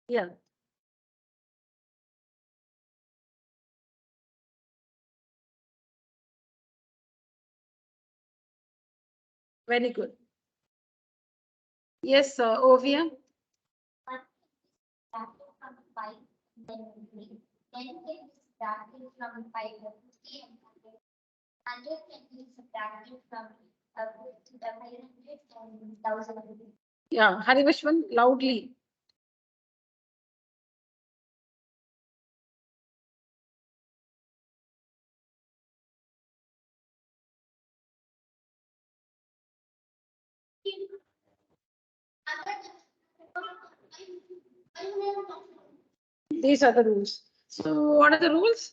Yeah. Very good. Yes, Ovia. 1 from 5, then 10 can be subtracted from 550 and 100 can be subtracted from 500 and 1000. Yeah, Harivashwan, loudly. These are the rules. So what are the rules?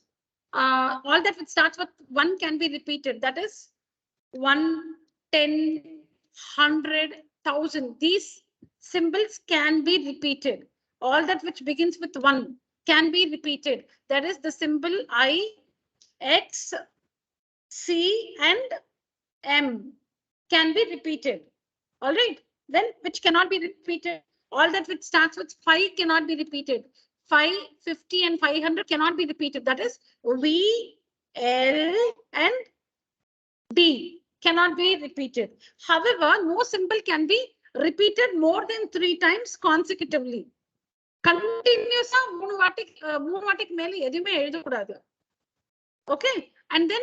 All that which starts with 1 can be repeated. That is 1, 10, 100, 1000. These symbols can be repeated. All that which begins with 1 can be repeated. That is the symbol I, X, C, and M can be repeated. All right. Then which cannot be repeated? All that which starts with 5 cannot be repeated. 5, 50, and 500 cannot be repeated. That is V, L, and D cannot be repeated. However, no symbol can be repeated more than 3 times consecutively. Continuous monomatic mele edume ezhudakudadu. Okay, and then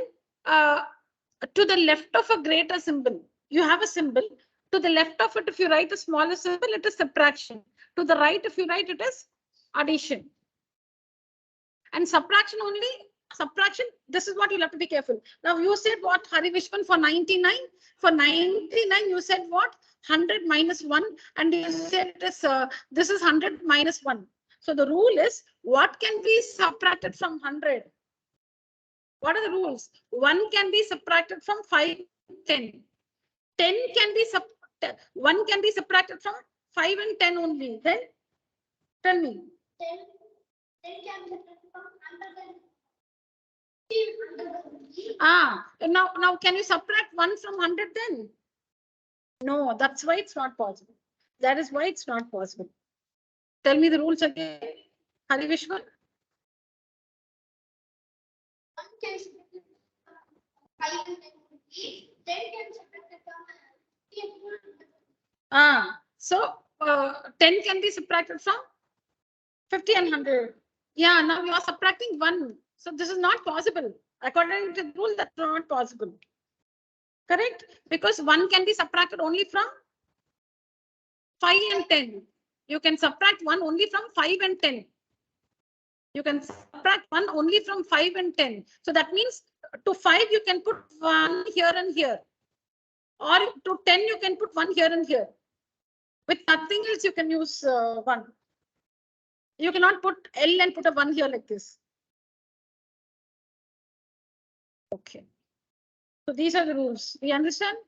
to the left of a greater symbol, you have a symbol. To the left of it, if you write a smaller symbol, it is subtraction. To the right, if you write, it is addition. And subtraction only, subtraction, this is what you'll have to be careful. Now you said what, Hari Vishwan, for 99? For 99, you said what? 100 minus 1. And you said this, this is 100 minus 1. So the rule is, what can be subtracted from 100? What are the rules? 1 can be subtracted from 5, 10. 10 can be 1 can be subtracted from 5 and 10 only. Then tell me. 10 can be subtracted from 100. Now can you subtract 1 from 100 then? No, that's why it's not possible. That is why it's not possible. Tell me the rules again, Hari Vishwan. So 10 can be subtracted from 50 and 100. Yeah, now you are subtracting 1. So this is not possible. According to the rule, that's not possible. Correct? Because 1 can be subtracted only from 5 and 10. You can subtract 1 only from 5 and 10. You can subtract 1 only from 5 and 10. So that means to 5, you can put 1 here and here. Or to 10, you can put 1 here and here. With nothing else, you can use 1. You cannot put L and put a 1 here like this. Okay. So these are the rules. We understand?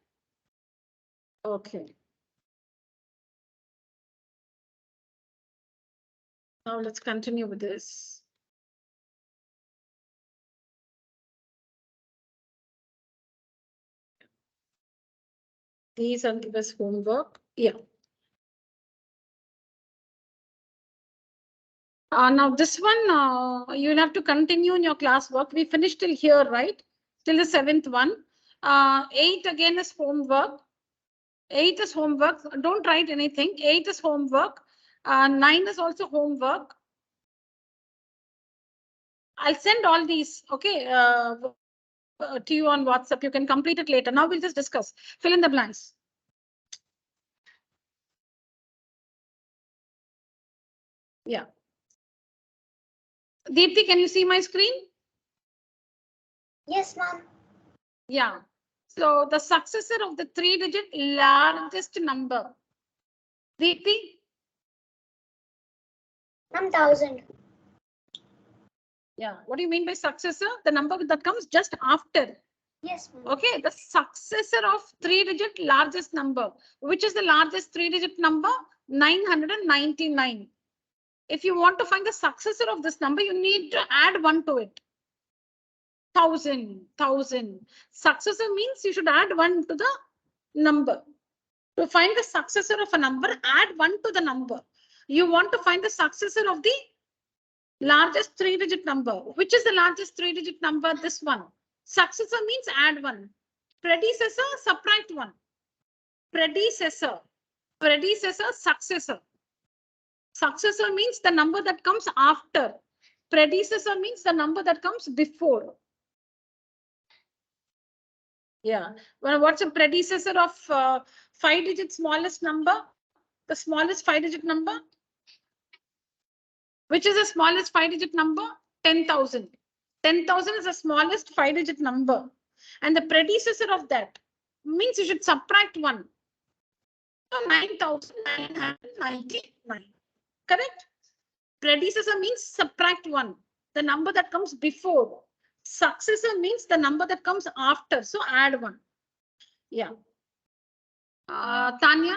Okay. Now let's continue with this. These are the best homework. Yeah. Now this one, you'll have to continue in your classwork. We finished till here, right? Till the 7th one. 8 again is homework. 8 is homework. Don't write anything. 8 is homework. 9 is also homework. I'll send all these, okay, to you on WhatsApp. You can complete it later. Now we'll just discuss. Fill in the blanks. Yeah. Deepthi, can you see my screen? Yes, ma'am. Yeah. So the successor of the 3-digit largest number. Deepthi? 1,000. Yeah. What do you mean by successor? The number that comes just after. Yes, ma'am. Okay. The successor of 3-digit largest number. Which is the largest 3-digit number? 999. If you want to find the successor of this number, you need to add 1 to it. 1000. Successor means you should add 1 to the number. To find the successor of a number, add 1 to the number. You want to find the successor of the largest 3-digit number. Which is the largest 3-digit number? This one. Successor means add 1. Predecessor, subtract 1. Predecessor, successor. Successor means the number that comes after. Predecessor means the number that comes before. Yeah. Well, what's a predecessor of 5-digit smallest number? The smallest 5-digit number? Which is the smallest 5-digit number? 10,000. 10,000 is the smallest 5-digit number. And the predecessor of that means you should subtract 1. So 9,999. Correct? Predecessor means subtract 1. The number that comes before. Successor means the number that comes after. So add 1. Yeah. Tanya.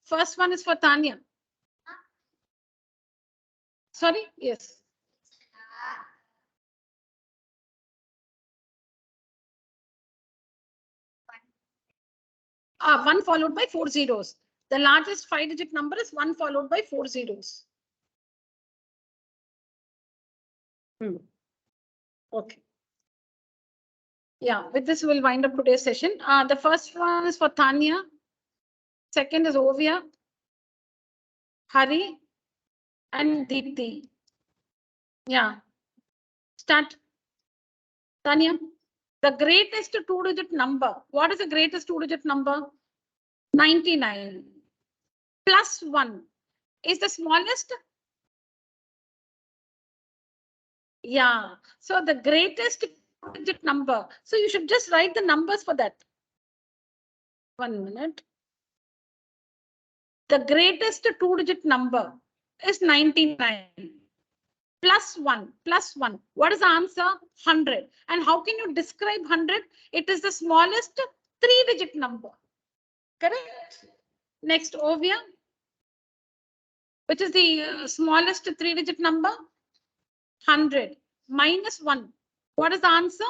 First one is for Tanya. Sorry? Yes. One followed by 4 zeros. The largest 5-digit number is 1 followed by 4 zeros. Okay. Yeah, with this we'll wind up today's session. The first one is for Tanya. Second is Ovia, Hari, and Deepthi. Yeah. Start. Tanya. The greatest 2-digit number. What is the greatest 2-digit number? 99. Plus 1 is the smallest. Yeah. So the greatest 2-digit number. So you should just write the numbers for that. 1 minute. The greatest 2-digit number is 99. Plus 1, plus 1. What is the answer? 100. And how can you describe 100? It is the smallest 3-digit number. Correct? Next, Ovia. Which is the smallest 3-digit number? 100. Minus 1. What is the answer?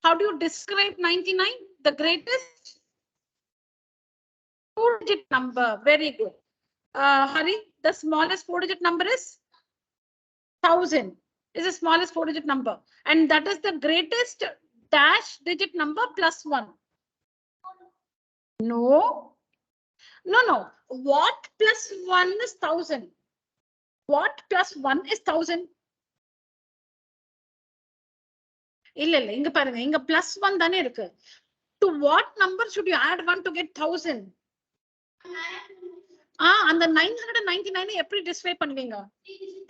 How do you describe 99? The greatest 4-digit number. Very good. Hari, the smallest 4-digit number is 1000. Is the smallest 4-digit number. And that is the greatest dash digit number plus 1. No. No. What plus 1 is 1000? What plus 1 is 1000? இல்ல இங்க பாருங்க இங்க plus 1 தானே இருக்கு. To what number should you add 1 to get 1000? அந்த 999 எப்படி describe பண்ணுவீங்க?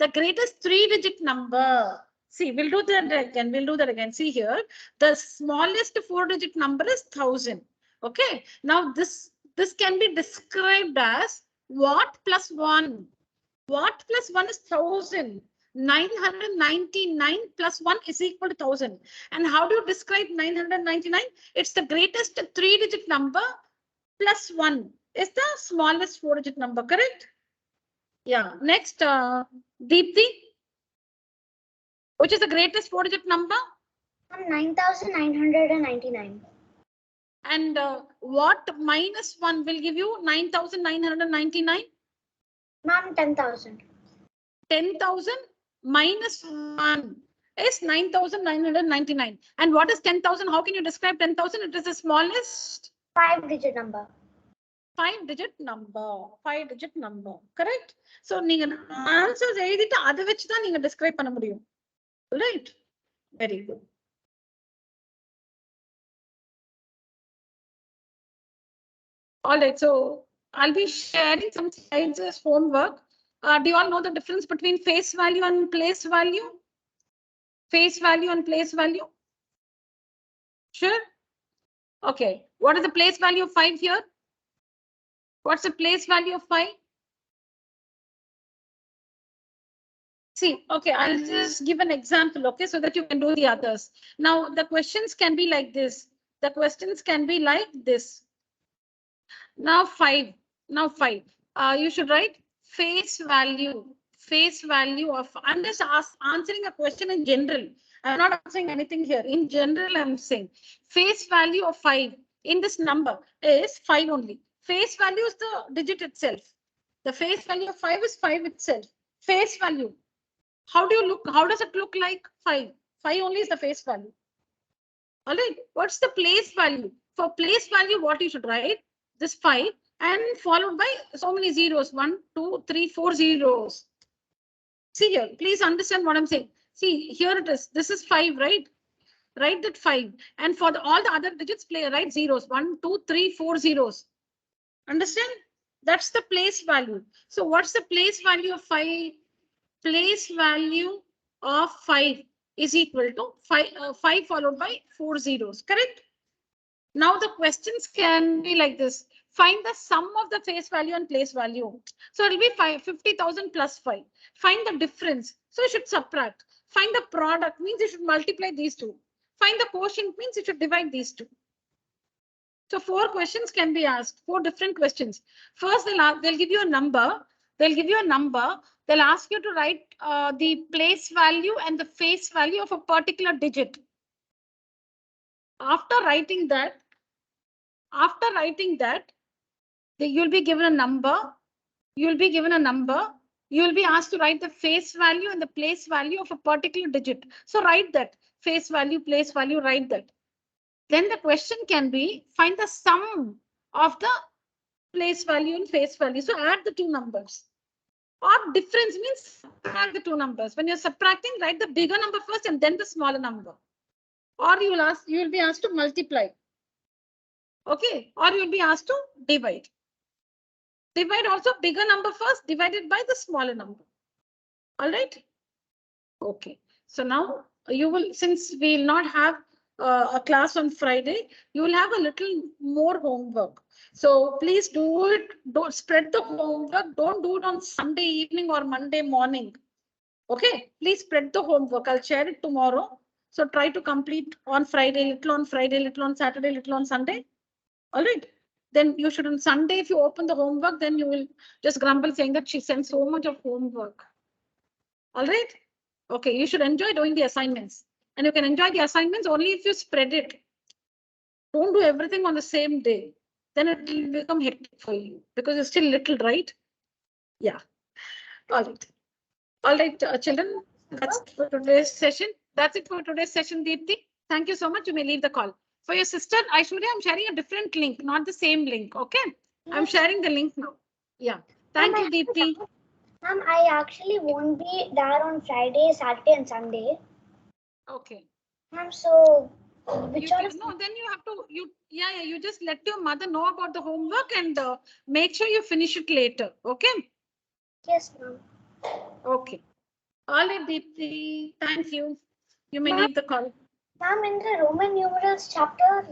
The greatest 3-digit number. See, we'll do that again. See here, the smallest 4-digit number is 1000. Okay. Now this can be described as what plus 1? What plus 1 is 1000? 999 plus 1 is equal to 1000. And how do you describe 999? It's the greatest 3-digit number plus 1 is the smallest 4-digit number, correct? Yeah. Next, Deepthi. Which is the greatest 4-digit number? 9,999. And what minus 1 will give you 9,999? Ma'am, 10,000. 10,000 minus 1 is 9,999. And what is 10,000? How can you describe 10,000? It is the smallest 5-digit number. 5-digit number. 5-digit number. Correct? So, நீங்க answers எழுதிட்டு அதை வச்சு தான் நீங்க describe பண்ண முடியும். Right? Very good. All right. So, I'll be sharing some slides as homework. Do you all know the difference between face value and place value? Face value and place value? Sure. Okay. What is the place value of 5 here? What's the place value of 5? See, okay, I'll just give an example, okay, so that you can do the others. Now, the questions can be like this. The questions can be like this. Now 5. You should write face value of, I'm just answering a question in general. I'm not answering anything here. In general, I'm saying face value of 5 in this number is 5 only. Face value is the digit itself. The face value of 5 is 5 itself. Face value. How does it look like 5? 5 only is the face value. All right. What's the place value? For place value, what you should write? This 5 and followed by so many zeros. 1, 2, 3, 4 zeros. See here, please understand what I'm saying. See, here it is. This is 5, right? Write that 5. And for all the other digits, write zeros. 1, 2, 3, 4 zeros. Understand? That's the place value. So what's the place value of 5? Place value of 5 is equal to 5 followed by 4 zeros. Correct? Now the questions can be like this. Find the sum of the face value and place value. So it will be 50,000 plus 5. Find the difference. So you should subtract. Find the product means you should multiply these two. Find the quotient means you should divide these two. So 4 questions can be asked, 4 different questions. First, they'll give you a number. They'll give you a number. They'll ask you to write the place value and the face value of a particular digit. After writing that, you'll be given a number. You'll be given a number. You'll be asked to write the face value and the place value of a particular digit. So write that face value, place value, write that. Then the question can be find the sum of the place value and face value. So add the two numbers. Or difference means add the two numbers. When you're subtracting, write the bigger number first and then the smaller number. Or you will be asked to multiply. Okay. Or you'll be asked to divide. Divide also bigger number first, divided by the smaller number. All right. Okay. So now you will, since we will not have a class on Friday, you will have a little more homework. So please do it. Don't spread the homework. Don't do it on Sunday evening or Monday morning. Okay. Please spread the homework. I'll share it tomorrow. So try to complete on Friday, little on Friday, little on Saturday, little on Sunday. All right. Then you should on Sunday, if you open the homework, then you will just grumble saying that she sent so much of homework. All right. Okay. You should enjoy doing the assignments. And you can enjoy the assignments only if you spread it. Don't do everything on the same day. Then it will become hectic for you because you're still little, right? Yeah. All right. All right, children. That's it for today's session. That's it for today's session, Deepthi. Thank you so much. You may leave the call. For your sister, Aishwarya, I'm sharing a different link, not the same link. Okay. Yes. I'm sharing the link now. Yeah. Thank you, Deepthi. Ma'am, I actually won't be there on Friday, Saturday, and Sunday. Okay. Ma'am, so then you have to you just let your mother know about the homework and make sure you finish it later. Okay. Yes, ma'am. Okay. All right, Deepthi. Thank you. You may leave the call. Ma'am, in the Roman numerals chapter,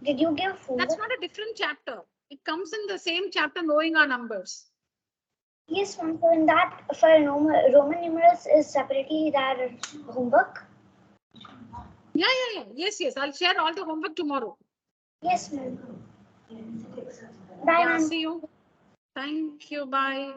did you give homework? That's not a different chapter. It comes in the same chapter, Knowing Our Numbers. Yes, ma'am. So in that, for Roman numerals is separately their homework? Yeah. Yes. I'll share all the homework tomorrow. Yes, ma'am. Bye, ma'am. See you. Thank you. Bye.